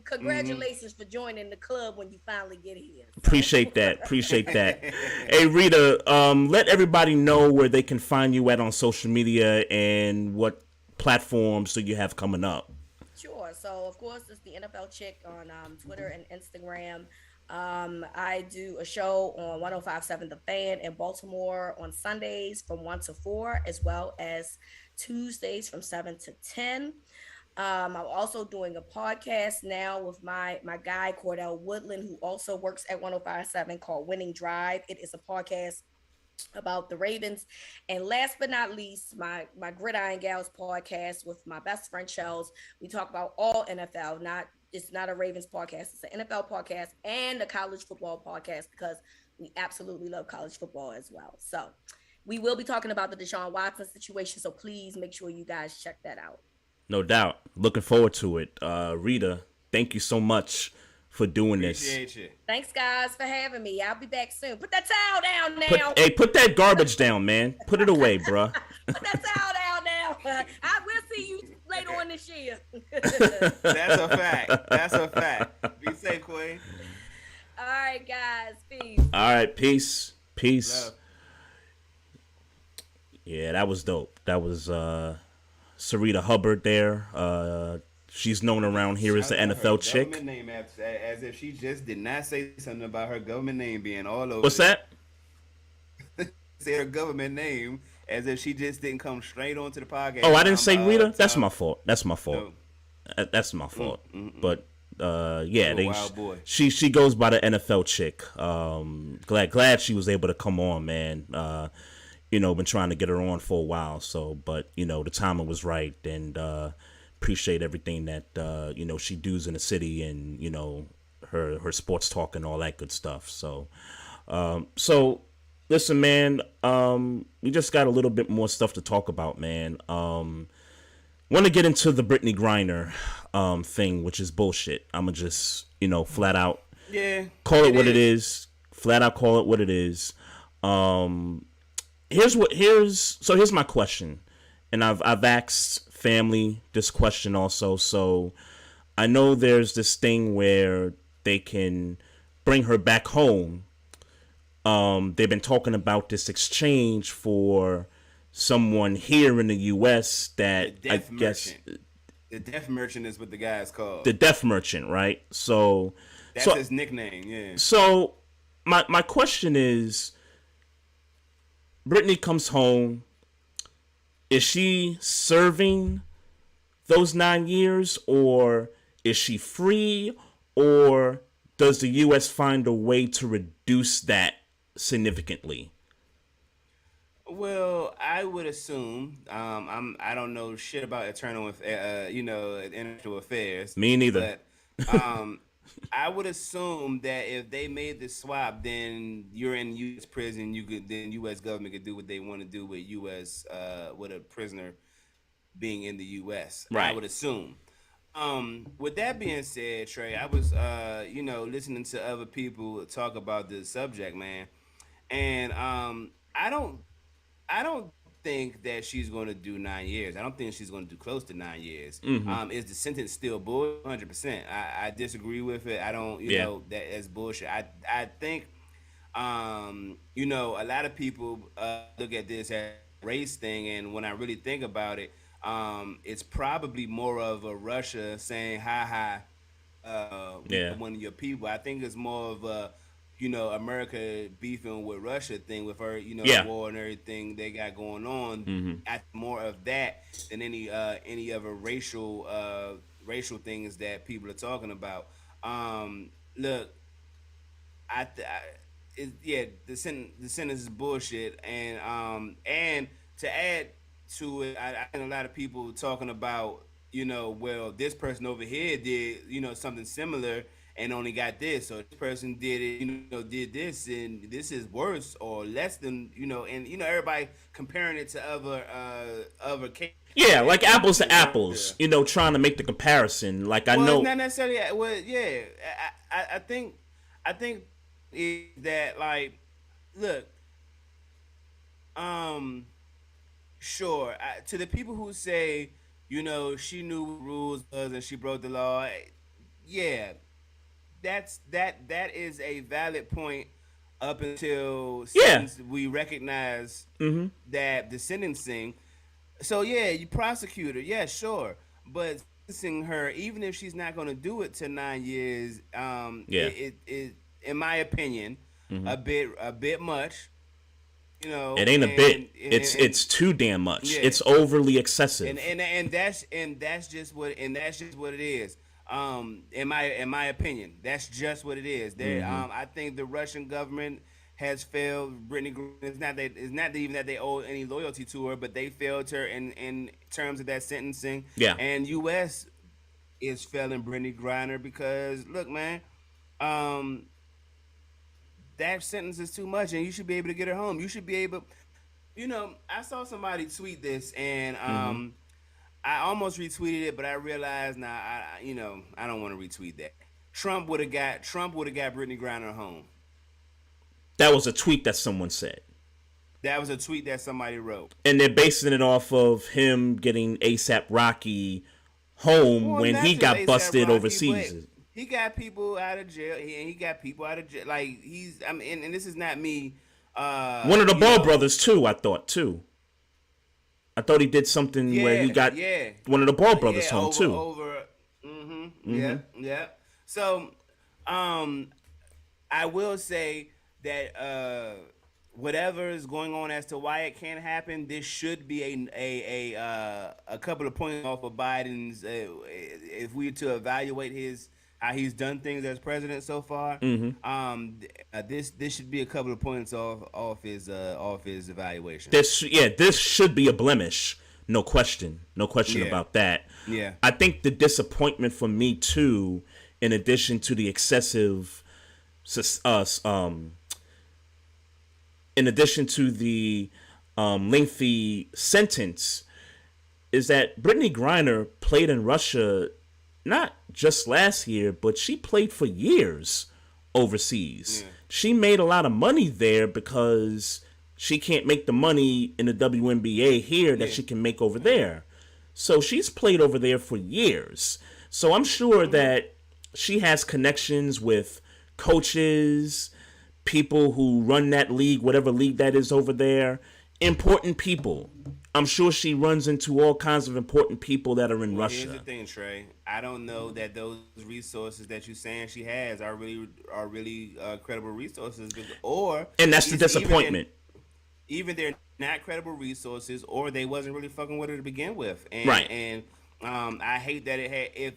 congratulations for joining the club when you finally get here. So. Appreciate that. Appreciate that. Hey, Rita, let everybody know where they can find you at on social media and what platforms do you have coming up. Sure. So, of course, it's the NFL Chick on Twitter and Instagram. I do a show on 1057 The Fan in Baltimore on Sundays from 1 to 4, as well as Tuesdays from 7 to 10. I'm also doing a podcast now with my guy, Cordell Woodland, who also works at 1057 called Winning Drive. It is a podcast about the Ravens. And last but not least, my Gridiron Gals podcast with my best friend Shells. We talk about all NFL, not it's not a Ravens podcast, it's an NFL podcast and a college football podcast because we absolutely love college football as well. So we will be talking about the Deshaun Watson situation. So please make sure you guys check that out. No doubt. Looking forward to it. Rita, thank you so much for doing this. Appreciate you. Thanks guys for having me. I'll be back soon. Put that towel down now. Put that garbage down, man. Put it away, bruh. Put that towel down now. I will see you later on this year. That's a fact. That's a fact. Be safe, Queen. All right, guys. Peace. All right, peace. Peace. Love. Yeah, that was dope. That was Rita Hubbard there. She's known around here as the Shout out her NFL chick. government name as if she just did not say something about her government name being all over. What's it. that? Say her government name as if she just didn't come straight onto the podcast. Oh, I didn't say talking Rita. about, That's my fault. That's my fault. No. That's my fault. But yeah, You're a wild boy. she goes by the NFL chick. Glad she was able to come on, man. Been trying to get her on for a while. So, but the timing was right, and appreciate everything that she does in the city, and her sports talk and all that good stuff. So, listen, man. We just got a little bit more stuff to talk about, man. Want to get into the Brittany Griner thing, which is bullshit. I'ma just flat out call it what it is. Flat out call it what it is. Here's my question, and I've asked family this question also. So I know there's this thing where they can bring her back home. They've been talking about this exchange for someone here in the U.S. that I guess the deaf merchant is what the guy's called. The deaf merchant, right? So that's his nickname. Yeah. So my question is, Brittany comes home. Is she serving those 9 years, or is she free, or does the U.S. find a way to reduce that significantly? Well, I would assume I don't know shit about international affairs. Me neither. But I would assume that if they made the swap, then you're in U.S. prison. Then U.S. government could do what they want to do with U.S. With a prisoner being in the U.S. Right. I would assume. With that being said, Trey, I was listening to other people talk about this subject, man, and I don't think that she's going to do 9 years. I don't think she's going to do close to 9 years. Mm-hmm. Is the sentence still bull? 100%. I disagree with it. I don't, that's bullshit. I think, a lot of people look at this as a race thing, and when I really think about it, it's probably more of a Russia saying, hi, one of your people. I think it's more of a America beefing with Russia thing with her, Yeah. war and everything they got going on. Mm-hmm. I think more of that than any other racial things that people are talking about. Look, the sentence is bullshit, and to add to it, I think a lot of people talking about, well, this person over here did, something similar and only got this, or this person did it, did this, and this is worse or less than, and everybody comparing it to other cases. Yeah, like apples to apples, trying to make the comparison. Like I know, it's not necessarily. Well, yeah, I think is that, like, look, sure, to the people who say, she knew what rules was and she broke the law, yeah, that is a valid point up until since we recognize that the sentencing. So yeah, you prosecutor, yeah, sure, but sentencing her, even if she's not going to do it to 9 years, it in my opinion, a bit much. It ain't a bit. It's too damn much. Yeah. It's overly excessive. And that's just what it is. In my opinion, that's just what it is. I think the Russian government has failed Brittany Griner. It's not even that they owe any loyalty to her, but they failed her in terms of that sentencing. Yeah. And U.S. is failing Brittany Griner because, look, man, that sentence is too much, and you should be able to get her home. You should be able, I saw somebody tweet this, and I almost retweeted it, but I realized I don't want to retweet that. Trump would have got Brittany Griner home. That was a tweet that someone said. That was a tweet that somebody wrote. And they're basing it off of him getting ASAP Rocky home when he got busted overseas. He got people out of jail. He got people out of jail. Like, and this is not me. One of the Ball brothers, too, I thought, too. I thought he did something where he got one of the Ball brothers home, too. Yeah. So, I will say that whatever is going on as to why it can't happen, this should be a couple of points off of Biden's. If we were to evaluate how he's done things as president so far, this should be a couple of points off his evaluation. This should be a blemish, no question about that. Yeah, I think the disappointment for me too, in addition to the excessive, in addition to the lengthy sentence, is that Brittany Griner played in Russia not just last year, but she played for years overseas. Yeah. She made a lot of money there because she can't make the money in the WNBA here that she can make over there. So she's played over there for years. So I'm sure that she has connections with coaches, people who run that league, whatever league that is over there, important people. I'm sure she runs into all kinds of important people that are in Russia. Here's the thing, Trey. I don't know that those resources that you're saying she has are really credible resources, and that's the disappointment. Either they're not credible resources, or they wasn't really fucking with her to begin with. And, right. And I hate that it had.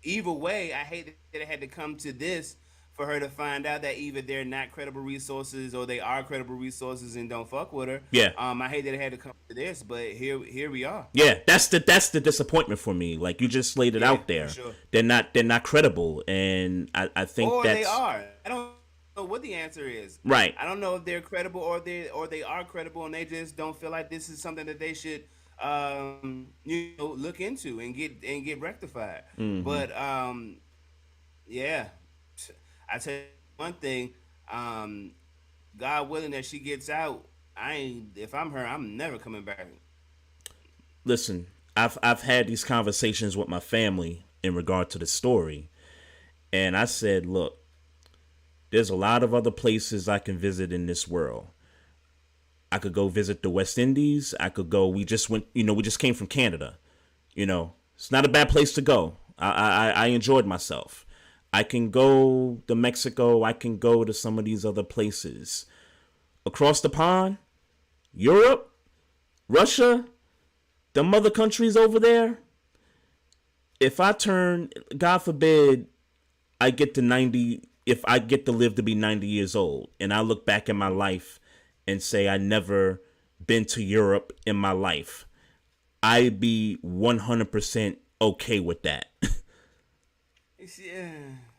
Either way, I hate that it had to come to this for her to find out that either they're not credible resources or they are credible resources and don't fuck with her. Yeah. I hate that it had to come to this, but here we are. Yeah, that's the disappointment for me. Like, you just laid it out there. Sure. They're not credible, and I think they are. I don't know what the answer is. Right. I don't know if they're credible or they are credible, and they just don't feel like this is something that they should look into and get rectified. Mm-hmm. But yeah. I tell you one thing, God willing that she gets out, if I'm her, I'm never coming back. Listen, I've had these conversations with my family in regard to the story, and I said, look, there's a lot of other places I can visit in this world. I could go visit the West Indies. We just came from Canada. It's not a bad place to go. I enjoyed myself. I can go to Mexico. I can go to some of these other places. Across the pond, Europe, Russia, them other countries over there, if I turn, God forbid, I get to 90, if I get to live to be 90 years old, and I look back in my life and say I never been to Europe in my life, I'd be 100% okay with that. Yeah.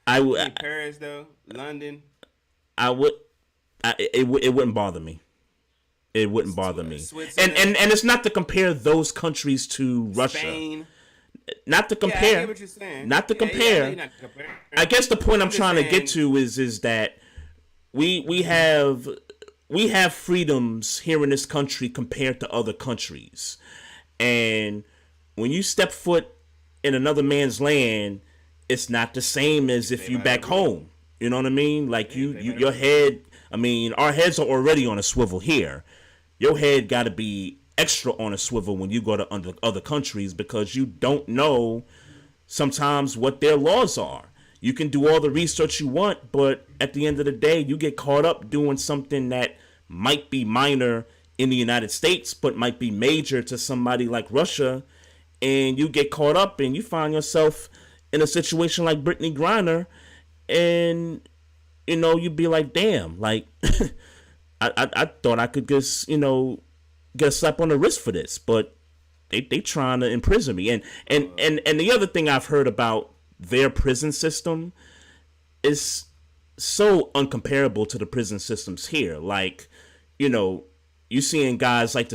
I would. Paris though, London. I would. It wouldn't bother me. It wouldn't bother me. And it's not to compare those countries to Russia. Spain. Not to compare. Yeah, I get what you're saying. Not to compare. Not to compare. I guess the point I'm trying to get to is that we have freedoms here in this country compared to other countries, and when you step foot in another man's land, it's not the same as if you back home. You know what I mean? Like your head. I mean, our heads are already on a swivel here. Your head got to be extra on a swivel when you go to other countries, because you don't know sometimes what their laws are. You can do all the research you want, but at the end of the day, you get caught up doing something that might be minor in the United States, but might be major to somebody like Russia, and you get caught up and you find yourself in a situation like Brittany Griner, and you know, you'd be like, damn, like I thought I could just, you know, get a slap on the wrist for this, but they trying to imprison me. And the other thing I've heard about their prison system is so uncomparable to the prison systems here. Like, you know, you seeing guys like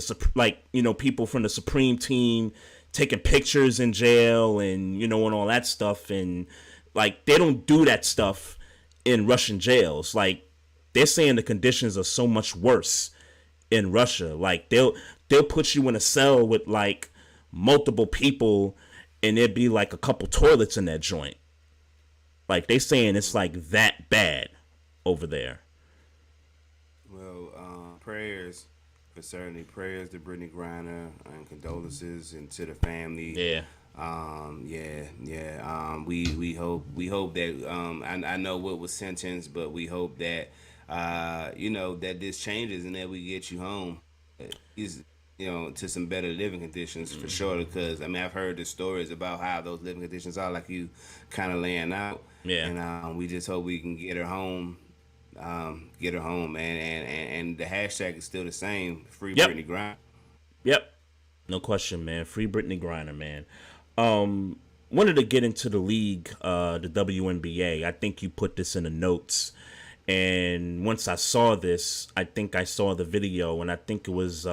people from the Supreme Team taking pictures in jail and, you know, and all that stuff, and like they don't do that stuff in Russian jails. Like, they're saying the conditions are so much worse in Russia. Like, they'll put you in a cell with like multiple people, and there'd be like a couple toilets in that joint. Like, they saying it's like that bad over there. Well, prayers to Brittany Griner, and condolences and to the family. Yeah. We hope that I know what was sentenced, but we hope that that this changes and that we get you home, to some better living conditions for sure. Because I mean, I've heard the stories about how those living conditions are, like you kind of laying out. Yeah. And we just hope we can get her home. And the hashtag is still the same. Free Brittany Griner. Yep. No question, man. Free Brittany Griner, man. Wanted to get into the league, the WNBA. I think you put this in the notes. And once I saw this, I think I saw the video, and I think it was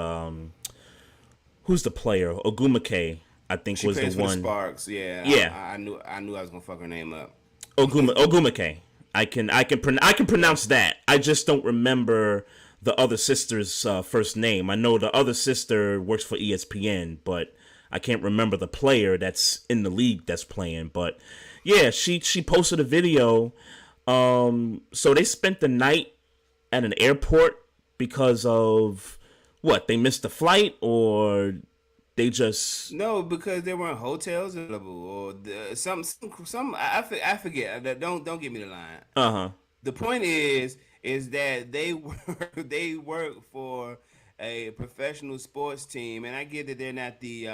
who's the player? Ogumake, I think she was the one. Sparks, yeah. Yeah. I knew I was gonna fuck her name up. Ogumake. I can pronounce that. I just don't remember the other sister's first name. I know the other sister works for ESPN, but I can't remember the player that's in the league that's playing. But yeah, she posted a video. So they spent the night at an airport because of what? They missed the flight, or they just because there weren't hotels available, or some. I forget. Don't give me the line. The point is that they work for a professional sports team, and I get that they're not the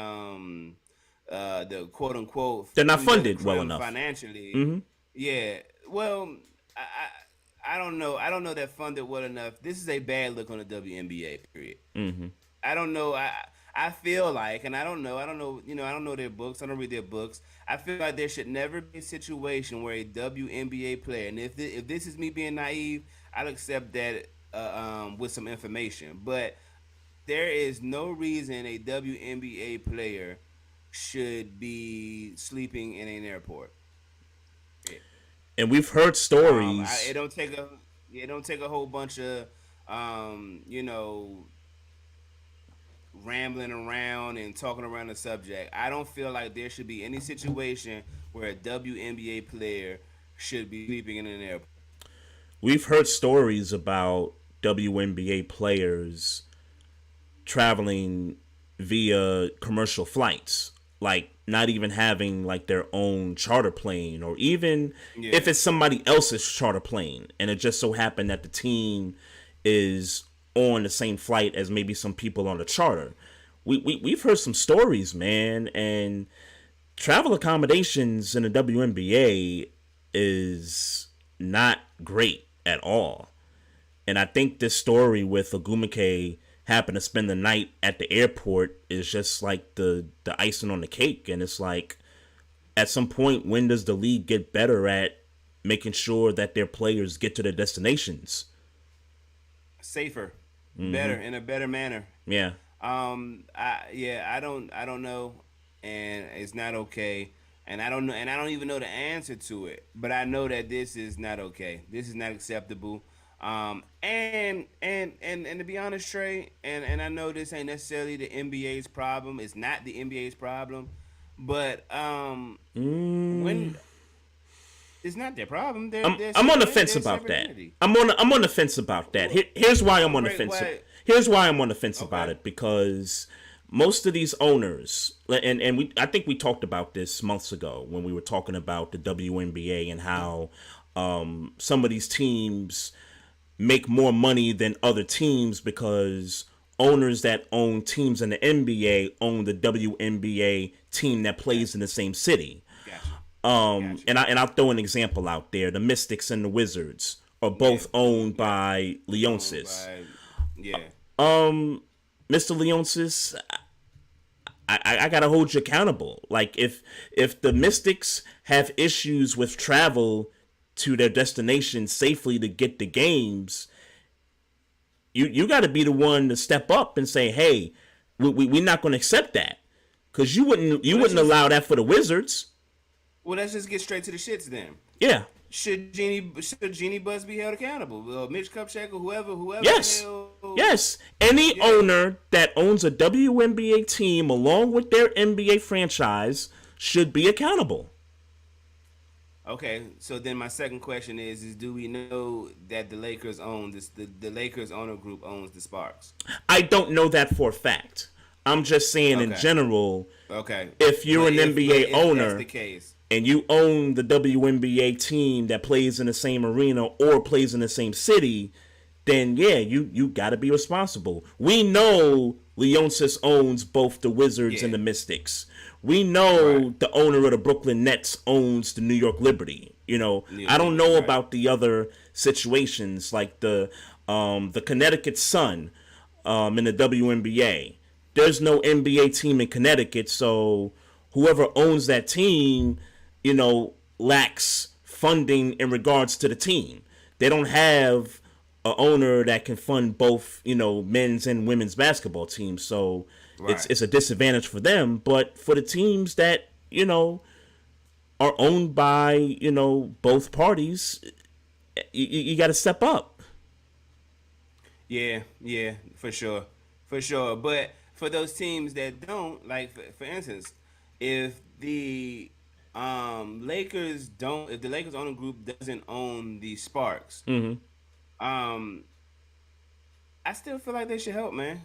quote unquote. They're not funded well enough financially. Mm-hmm. Yeah. Well, I don't know. I don't know that funded well enough. This is a bad look on the WNBA. Period. Mm-hmm. I don't know. I feel like, and I don't know. I don't know their books. I don't read their books. I feel like there should never be a situation where a WNBA player, and if this is me being naive, I'll accept that with some information. But there is no reason a WNBA player should be sleeping in an airport. And we've heard stories. It don't take a whole bunch of rambling around and talking around the subject. I don't feel like there should be any situation where a WNBA player should be sleeping in an airport. We've heard stories about WNBA players traveling via commercial flights, like not even having like their own charter plane, or even Yeah. if it's somebody else's charter plane and it just so happened that the team is on the same flight as maybe some people on the charter. We've heard some stories, man, and travel accommodations in the WNBA is not great at all. And I think this story with Ogumake happened to spend the night at the airport is just like the icing on the cake. And it's like, at some point, when does the league get better at making sure that their players get to their destinations? Safer, better, in a better manner. Yeah. I don't know, and it's not okay. And I don't know, and I don't even know the answer to it. But I know that this is not okay. This is not acceptable. And to be honest, Trey, and I know this ain't necessarily the NBA's problem. It's not the NBA's problem, but when it's not their problem. I'm on the fence about that. I'm on the fence about that. Here's why I'm on the fence. Here's why I'm on the fence about it, because most of these owners, and I think we talked about this months ago when we were talking about the WNBA and how some of these teams make more money than other teams because owners that own teams in the NBA own the WNBA team that plays in the same city. Gotcha. And I'll throw an example out there. The Mystics and the Wizards are both owned by Leonsis. Mr. Leonsis, I gotta hold you accountable. Like if the Mystics have issues with travel to their destination safely to get the games, you got to be the one to step up and say, hey, we're not going to accept that, because you wouldn't allow that for the Wizards. Well, let's just get straight to the shits then. Yeah. Should Jeannie Buss be held accountable? Mitch Kupchak or whoever. Yes. Yes. Any owner that owns a WNBA team along with their NBA franchise should be accountable. Okay, so then my second question is do we know that the Lakers own this? The Lakers owner group owns the Sparks? I don't know that for a fact. I'm just saying in general. Okay. If you're an NBA owner, that's the case, and you own the WNBA team that plays in the same arena or plays in the same city, then yeah, you got to be responsible. We know Leonsis owns both the Wizards and the Mystics. We know the owner of the Brooklyn Nets owns the New York Liberty. You know, I don't know about the other situations like the Connecticut Sun in the WNBA. There's no NBA team in Connecticut, so whoever owns that team, you know, lacks funding in regards to the team. They don't have an owner that can fund both, you know, men's and women's basketball teams. So it's a disadvantage for them. But for the teams that, you know, are owned by, you know, both parties, you got to step up. Yeah, for sure. But for those teams that don't, like for instance, if the Lakers owner group doesn't own the Sparks, I still feel like they should help, man.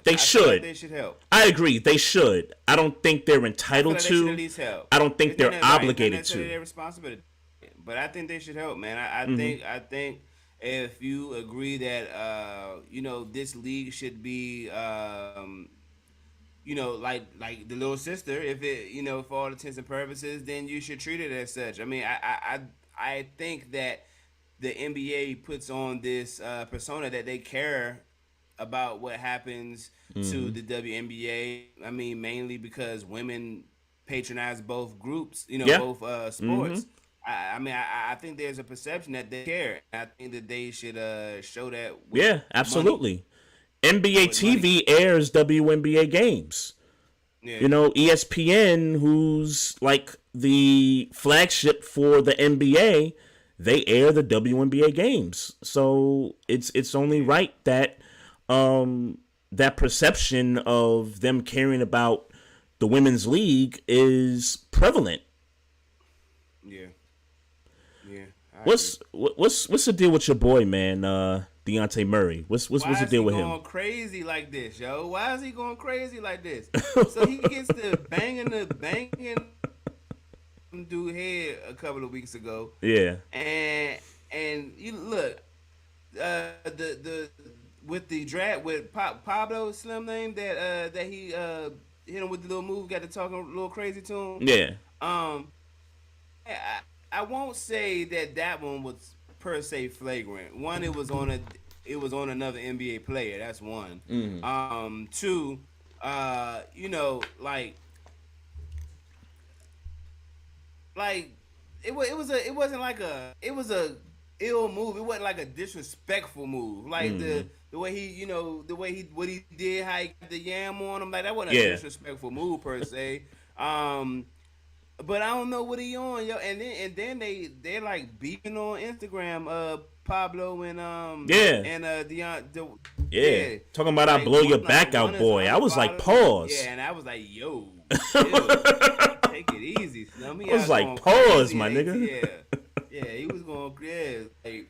They should. Like they should help. I agree. They should. I don't think they're entitled to. They should at least help. I don't think they're obligated to. Their responsibility, but I think they should help, man. I think if you agree that you know, this league should be you know, like the little sister, if it, you know, for all intents and purposes, then you should treat it as such. I mean, I think that the NBA puts on this persona that they care about what happens to the WNBA. I mean, mainly because women patronize both groups, you know, both sports. I mean, I think there's a perception that they care. I think that they should show that. Yeah, absolutely. Money. NBA TV airs WNBA games. Yeah. You know, ESPN, who's like the flagship for the NBA, they air the WNBA games. So it's only right that that perception of them caring about the women's league is prevalent. Yeah. What's the deal with your boy, man? Deontay Murray? What's the deal with him? Why is he going crazy like this, yo? Why is he going crazy like this? So he gets to banging dude head a couple of weeks ago. Yeah. And you look, the with the draft with Pablo Slim name that he hit him with the little move, got to talking a little crazy to him. Yeah. I won't say that one was per se flagrant. One, it was on another NBA player. That's one. Mm-hmm. Two, you know, like it was a ill move. It wasn't like a disrespectful move. Like Mm-hmm. the way he what he did, how he got the yam on him. Like that wasn't a disrespectful move per se. But I don't know what he on, yo. And then they're like beefing on Instagram, Pablo and yeah. Talking about like, I blow your back out, boy. I was like, pause. Yeah, and I was like, yo, take it easy. I was like, pause, my nigga. Yeah, he was going crazy. Like,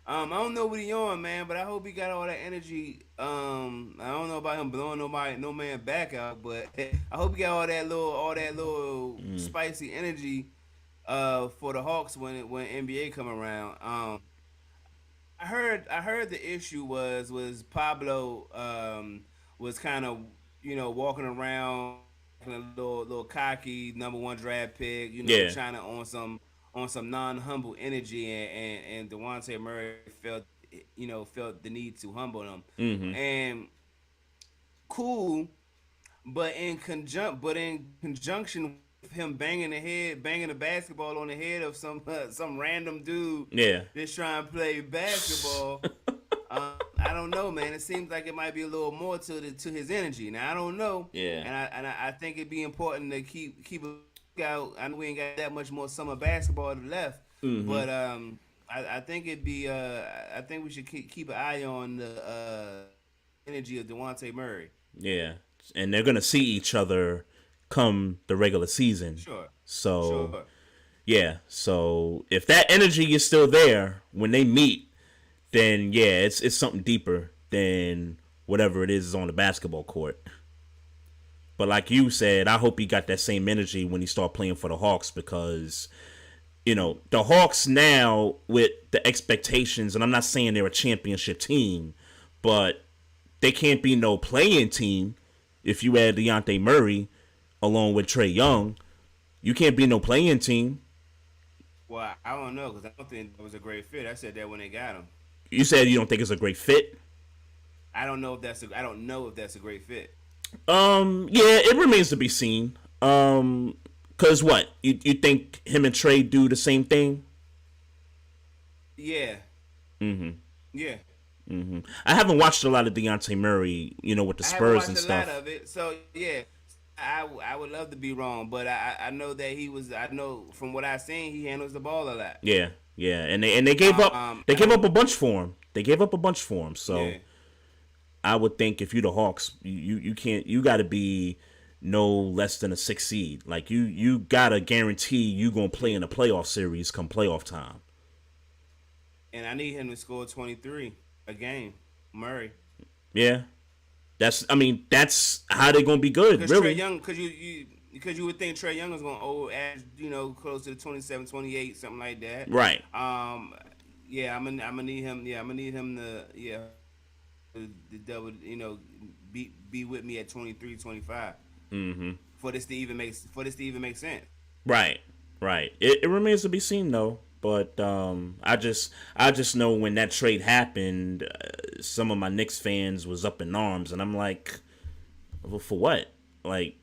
I don't know what he on, man, but I hope he got all that energy. I don't know about him blowing no man back out, but I hope he got all that little spicy energy for the Hawks when NBA come around. I heard the issue was Pablo was kind of walking around a little cocky #1 draft pick, trying to on some non-humble energy, and Deontay Murray felt the need to humble him. Mm-hmm. And cool, but in conjunction with him banging the basketball on the head of some random dude that's trying to play basketball. I don't know, man. It seems like it might be a little more to his energy. Now I don't know. Yeah. And I think it'd be important to keep out. I know we ain't got that much more summer basketball left, but I think it'd be I think we should keep an eye on the energy of Deontay Murray. Yeah, and they're gonna see each other come the regular season. Sure. So yeah, so if that energy is still there when they meet, then yeah, it's something deeper than whatever it is on the basketball court. But like you said, I hope he got that same energy when he start playing for the Hawks, because, the Hawks now with the expectations, and I'm not saying they're a championship team, but they can't be no play-in team if you add Deontay Murray along with Trey Young. You can't be no play-in team. Well, I don't know, because I don't think it was a great fit. I said that when they got him. You said you don't think it's a great fit? I don't know if that's a great fit. Yeah, it remains to be seen. Cause what? You think him and Trey do the same thing? Yeah. Mm-hmm. Yeah. Mm-hmm. I haven't watched a lot of Deontay Murray, with the Spurs and stuff. I haven't watched a lot of it, so yeah. I would love to be wrong, but I know that I know from what I've seen, he handles the ball a lot. Yeah, and they gave up a bunch for him. So yeah. I would think if you're the Hawks, you got to be no less than a 6 seed. Like you got to guarantee you going to play in a playoff series come playoff time. And I need him to score 23 a game, Murray. Yeah. That's how they're going to be good, really. Trey Young, because you would think Trey Young is going to add, close to the 27, 28, something like that. Right. Yeah, I'm gonna need him. Yeah, I'm gonna need him to the double, be with me at 23, 25. Mm-hmm. For this to even make sense. Right. It remains to be seen though. But I just know when that trade happened, some of my Knicks fans was up in arms, and I'm like, well, for what? Like,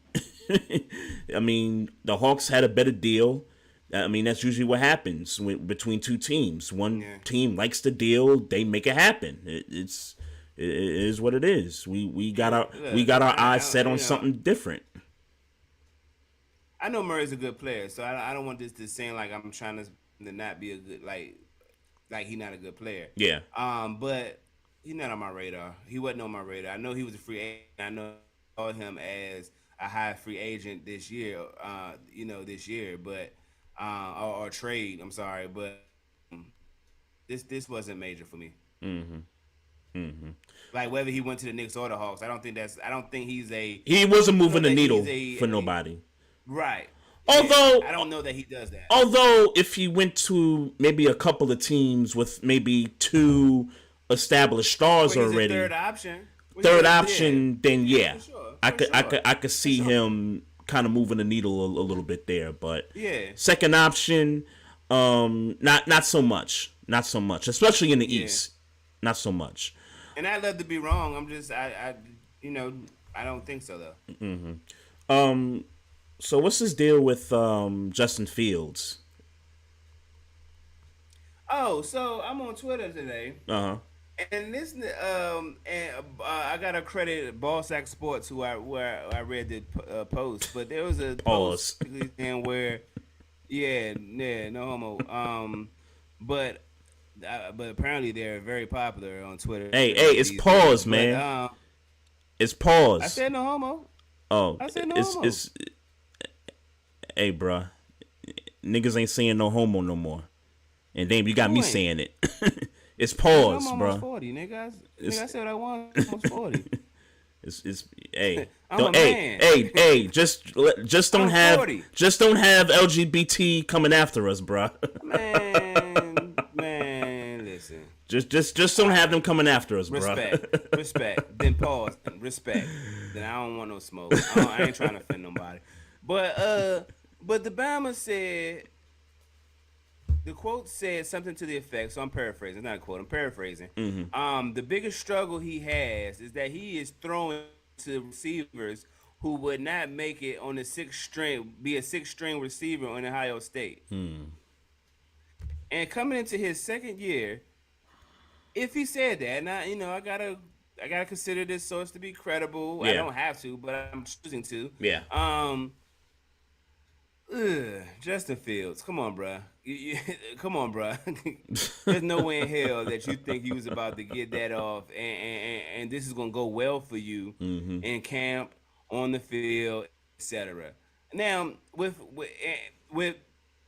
I mean, the Hawks had a better deal. I mean, that's usually what happens between two teams. One team likes the deal, they make it happen. It is what it is. We got our eyes set on something different. I know Murray's a good player, so I don't want this to seem like I'm trying to not be a good like he's not a good player. Yeah. But he's not on my radar. He wasn't on my radar. I know he was a free agent. I know I saw him as a high free agent this year. But or trade. I'm sorry, but this wasn't major for me. Mm-hmm. Mm-hmm. Like whether he went to the Knicks or the Hawks, I don't think he's a. He wasn't moving the needle for a, nobody. Right. Although yeah, I don't know that he does that. Although if he went to maybe a couple of teams with maybe 2 established stars already, third option. Then yeah, sure. I could see him kind of moving the needle a little bit there. But yeah, second option, not so much, especially in the East, not so much. And I'd love to be wrong. I'm just I don't think so though. Mm-hmm. So what's his deal with Justin Fields? Oh, so I'm on Twitter today. Uh-huh. And this I gotta credit Ballsack Sports where I read the post, but there was a post where no homo. But apparently they're very popular on Twitter. Hey, it's pause, man. But, it's pause. I said no homo. Oh, I said no homo. Hey, bruh. Niggas ain't saying no homo no more. And damn, you got me saying it. It's pause, I'm bro. almost 40, nigga. I said what I want. I'm almost 40. It's hey. Hey, just don't have 40. Just don't have LGBT coming after us, bro. Man, listen. Just don't have them coming after us, bro. Respect. Then pause. Respect. Then I don't want no smoke. I ain't trying to offend nobody. But the Bama said. The quote said something to the effect, so I'm paraphrasing. It's not a quote, I'm paraphrasing. Mm-hmm. The biggest struggle he has is that he is throwing to receivers who would not make it on the be a sixth string receiver in Ohio State. And coming into his second year, if he said that, now I gotta consider this source to be credible. Yeah. I don't have to, but I'm choosing to. Yeah. Justin Fields, come on, bruh. Come on, bruh. There's no way in hell that you think he was about to get that off, and this is gonna go well for you in camp, on the field, etc. Now, with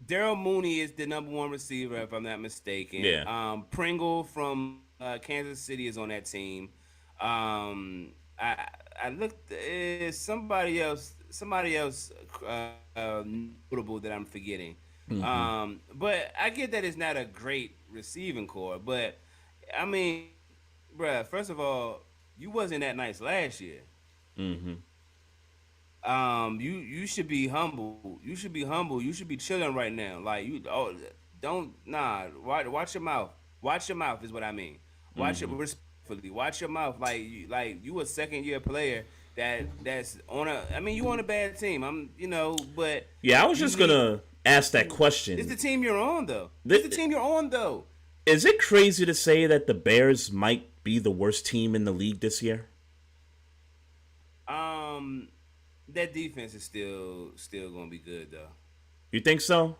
Darryl Mooney is the number 1 receiver, if I'm not mistaken. Yeah. Pringle from Kansas City is on that team. I looked somebody else notable that I'm forgetting. But I get that it's not a great receiving core, but I mean, bruh, first of all, you wasn't that nice last year. You should be humble. You should be humble. You should be chilling right now. Like watch your mouth. Watch your mouth is what I mean. Watch it respectfully. Watch your mouth. Like you a second year player that's on you on a bad team. But yeah, I was just gonna ask that question. It's the team you're on though. Is it crazy to say that the Bears might be the worst team in the league this year? That defense is still gonna be good though. You think so?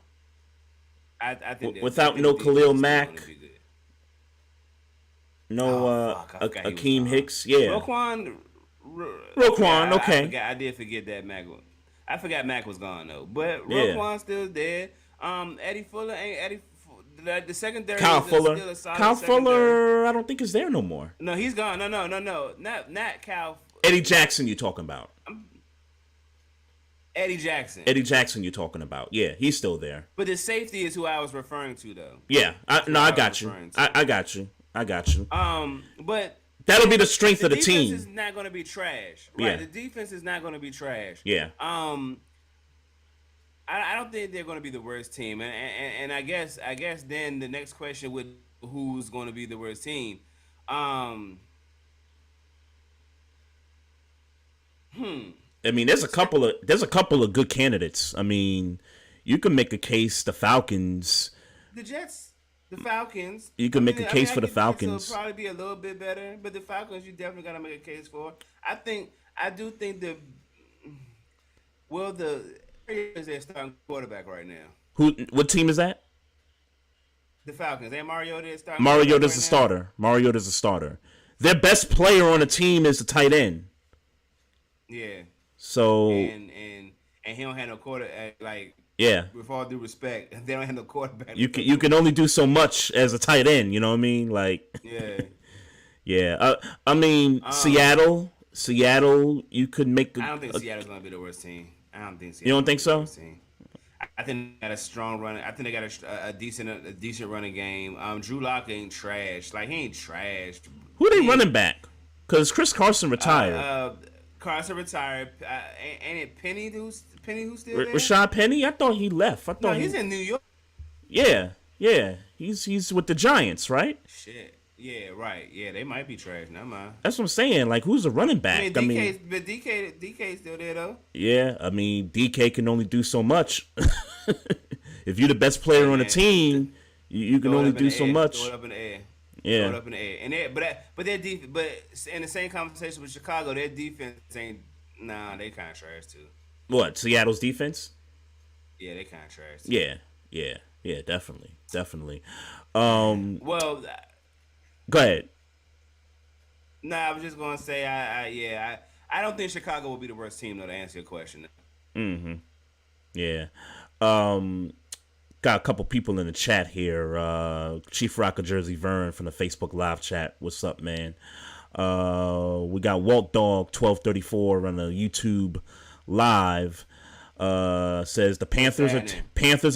I think without no Khalil Mack, no Akeem Hicks, yeah. Roquan, okay. I did forget that Mack. I forgot Mack was gone though, but Roquan's still there. Eddie Fuller ain't Eddie. The secondary. Kyle Fuller. Still a solid Kyle secondary. Fuller, I don't think is there no more. No, he's gone. No, not Kyle. Eddie Jackson, you talking about? Eddie Jackson. Eddie Jackson, you talking about? Yeah, he's still there. But the safety is who I was referring to, though. Yeah, I got you. I got you. But that'll be the strength of the team. The defense is not going to be trash. Right? Yeah. The defense is not going to be trash. Yeah. I don't think they're going to be the worst team, and I guess then the next question would who's going to be the worst team. I mean, there's a couple of good candidates. I mean, you can make a case the Falcons. The Jets. The Falcons. You can make a case for the Falcons. It'll probably be a little bit better, but the Falcons you definitely gotta make a case for. I do think the is their starting quarterback right now. What team is that? The Falcons. Ain't Mariota's starting. Mariota's the starter. Mariota's the starter. Their best player on the team is the tight end. Yeah. So and he don't have no quarter like. Yeah. With all due respect, they don't have no quarterback. You can only do so much as a tight end. You know what I mean? Like. Yeah. Yeah. I mean, Seattle, you could make. I don't think Seattle's gonna be the worst team. I don't think You don't think so? I think they got a strong run. I think they got a decent running game. Drew Lock ain't trash. Like he ain't trash. Who they running back? Because Chris Carson retired. Carson retired. Ain't it Penny who's still there? Rashad Penny? I thought he left. No, he's in New York. Yeah. He's with the Giants, right? Shit. Yeah, right. Yeah, they might be trash. Never mind. That's what I'm saying. Like, who's the running back? But DK's still there though. Yeah, I mean, DK can only do so much. If you're the best player on the team, you can only do so much. Throw it up in the air. Yeah. Throw it up in the air. And but in the same conversation with Chicago, their defense ain't. Nah, they kind of trash too. What, Seattle's defense? Yeah, they kind of trash too. Yeah, definitely. Well, go ahead. Nah, I was just gonna say, I don't think Chicago will be the worst team though. To answer your question. Mm-hmm. Yeah. Got a couple people in the chat here. Chief Rocker Jersey Vern from the Facebook Live chat. What's up, man? We got Walt Dog 1234 on the YouTube Live. Says the Panthers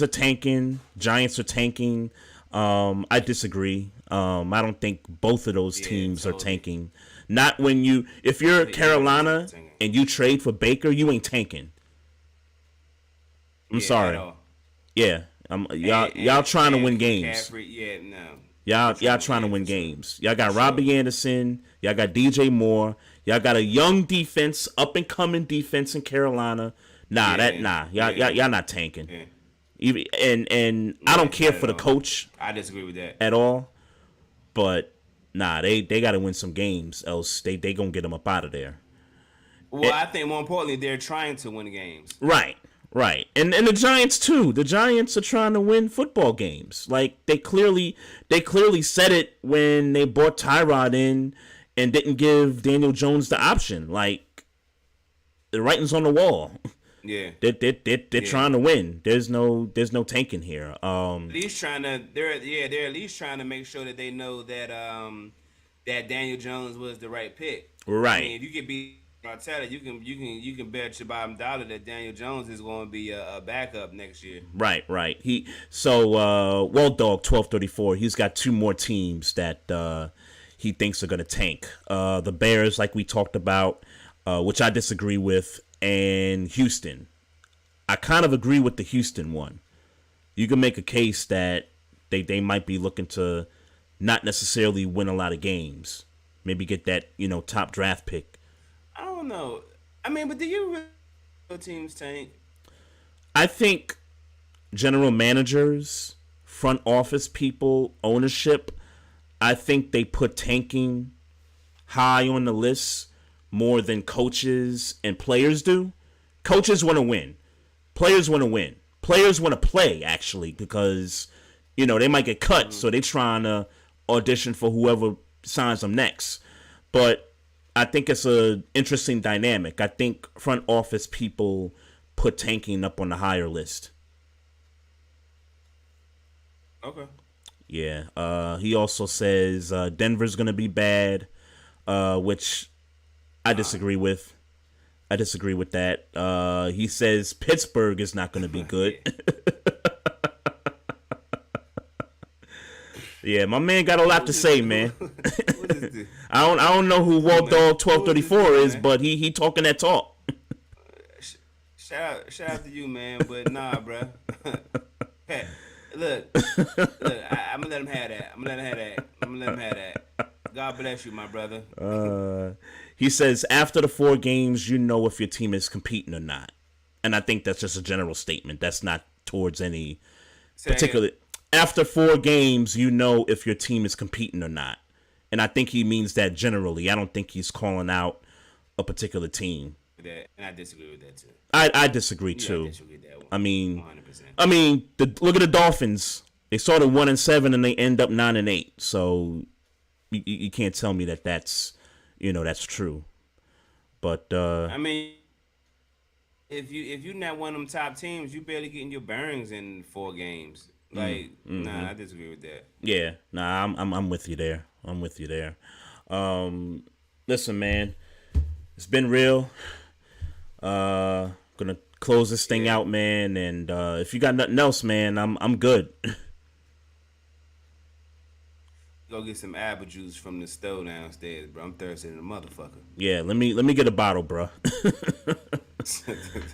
are tanking. Giants are tanking. I disagree. I don't think both of those teams are tanking. Not when if you're Carolina and you trade for Baker, you ain't tanking. I'm sorry. Yeah, y'all trying to win games. Y'all trying to win games. Y'all got Robbie Anderson. Y'all got DJ Moore. Y'all got a young defense, up and coming defense in Carolina. Y'all not tanking. Yeah. And I don't care for the coach. I disagree with that at all. But they got to win some games, else they gonna get them up out of there. Well, I think more importantly, they're trying to win games. Right. And the Giants too. The Giants are trying to win football games. Like they clearly said it when they brought Tyrod in and didn't give Daniel Jones the option. Like the writing's on the wall. Yeah, they're trying to win. There's no tanking here. At least they're at least trying to make sure that they know that that Daniel Jones was the right pick. Right. I mean, if you could be Arteta, you can bet your bottom dollar that Daniel Jones is going to be a backup next year. Right. Walt Dog 1234. He's got two more teams that he thinks are going to tank. The Bears, like we talked about, which I disagree with. And Houston. I kind of agree with the Houston one. You can make a case that they might be looking to not necessarily win a lot of games. Maybe get that, top draft pick. I don't know. I mean, but do you really teams tank? I think general managers, front office people, ownership, I think they put tanking high on the list more than coaches and players do. Coaches want to win. Players want to win. Players want to play, actually, because, they might get cut, so they're trying to audition for whoever signs them next. But I think it's an interesting dynamic. I think front office people put tanking up on the higher list. Okay. Yeah. He also says Denver's going to be bad, which I disagree with. I disagree with that. He says Pittsburgh is not going to be good. Yeah, my man got a lot to say, man. I don't know who Walt Dog 1234 is, but he talking that talk. Shout out to you, man. But nah, bro. Hey, look. I'm gonna let him have that. God bless you, my brother. He says after the 4 games, if your team is competing or not, and I think that's just a general statement. That's not towards any particular. After 4 games, if your team is competing or not, and I think he means that generally. I don't think he's calling out a particular team. And I disagree with that too. I disagree too. I disagree with that one. I mean, 100%. Look at the Dolphins. They started 1-7 and they end up 9-8. So you can't tell me that's that's true. But I mean, if you're not one of them top teams, you barely getting your bearings in 4 games. Like, nah, I disagree with that. Yeah, nah, I'm with you there. Listen, man, it's been real. Gonna close this thing out, man. And if you got nothing else, man, I'm good. Go get some apple juice from the store downstairs, bro. I'm thirsty than a motherfucker. Yeah, let me get a bottle, bro.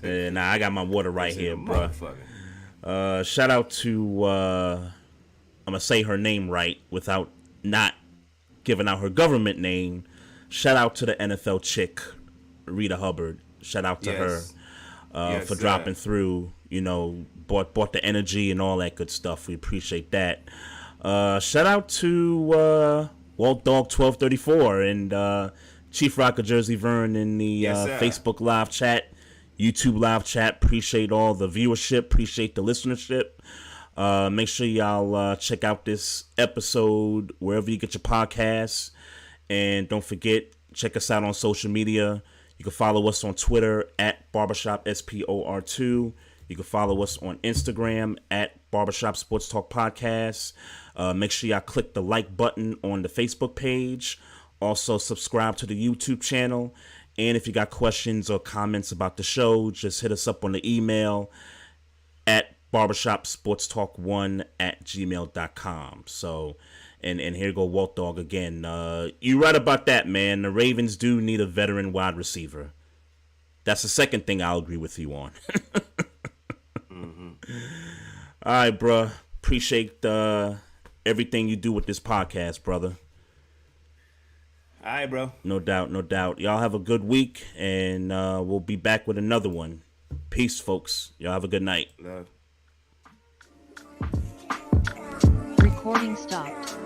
Yeah, nah, I got my water right here, bro. Shout out to I'm gonna say her name right without not giving out her government name. Shout out to the NFL chick, Rita Hubbard. Shout out to her for dropping through. You know, bought the energy and all that good stuff. We appreciate that. Shout out to Walt Dog 1234 and Chief Rocker Jersey Vern in the Facebook live chat, YouTube live chat. Appreciate all the viewership. Appreciate the listenership. Make sure y'all check out this episode wherever you get your podcasts. And don't forget, check us out on social media. You can follow us on Twitter at Barbershop SPOR2. You can follow us on Instagram at Barbershop Sports Talk Podcast. Make sure y'all click the like button on the Facebook page. Also, subscribe to the YouTube channel. And if you got questions or comments about the show, just hit us up on the email at barbershopsportstalk1@gmail.com. So, and here go Walt Dog again. You right about that, man. The Ravens do need a veteran wide receiver. That's the second thing I'll agree with you on. All right, bro. Appreciate everything you do with this podcast, brother. All right, bro. No doubt, no doubt. Y'all have a good week, and we'll be back with another one. Peace, folks. Y'all have a good night. Love. Recording stopped.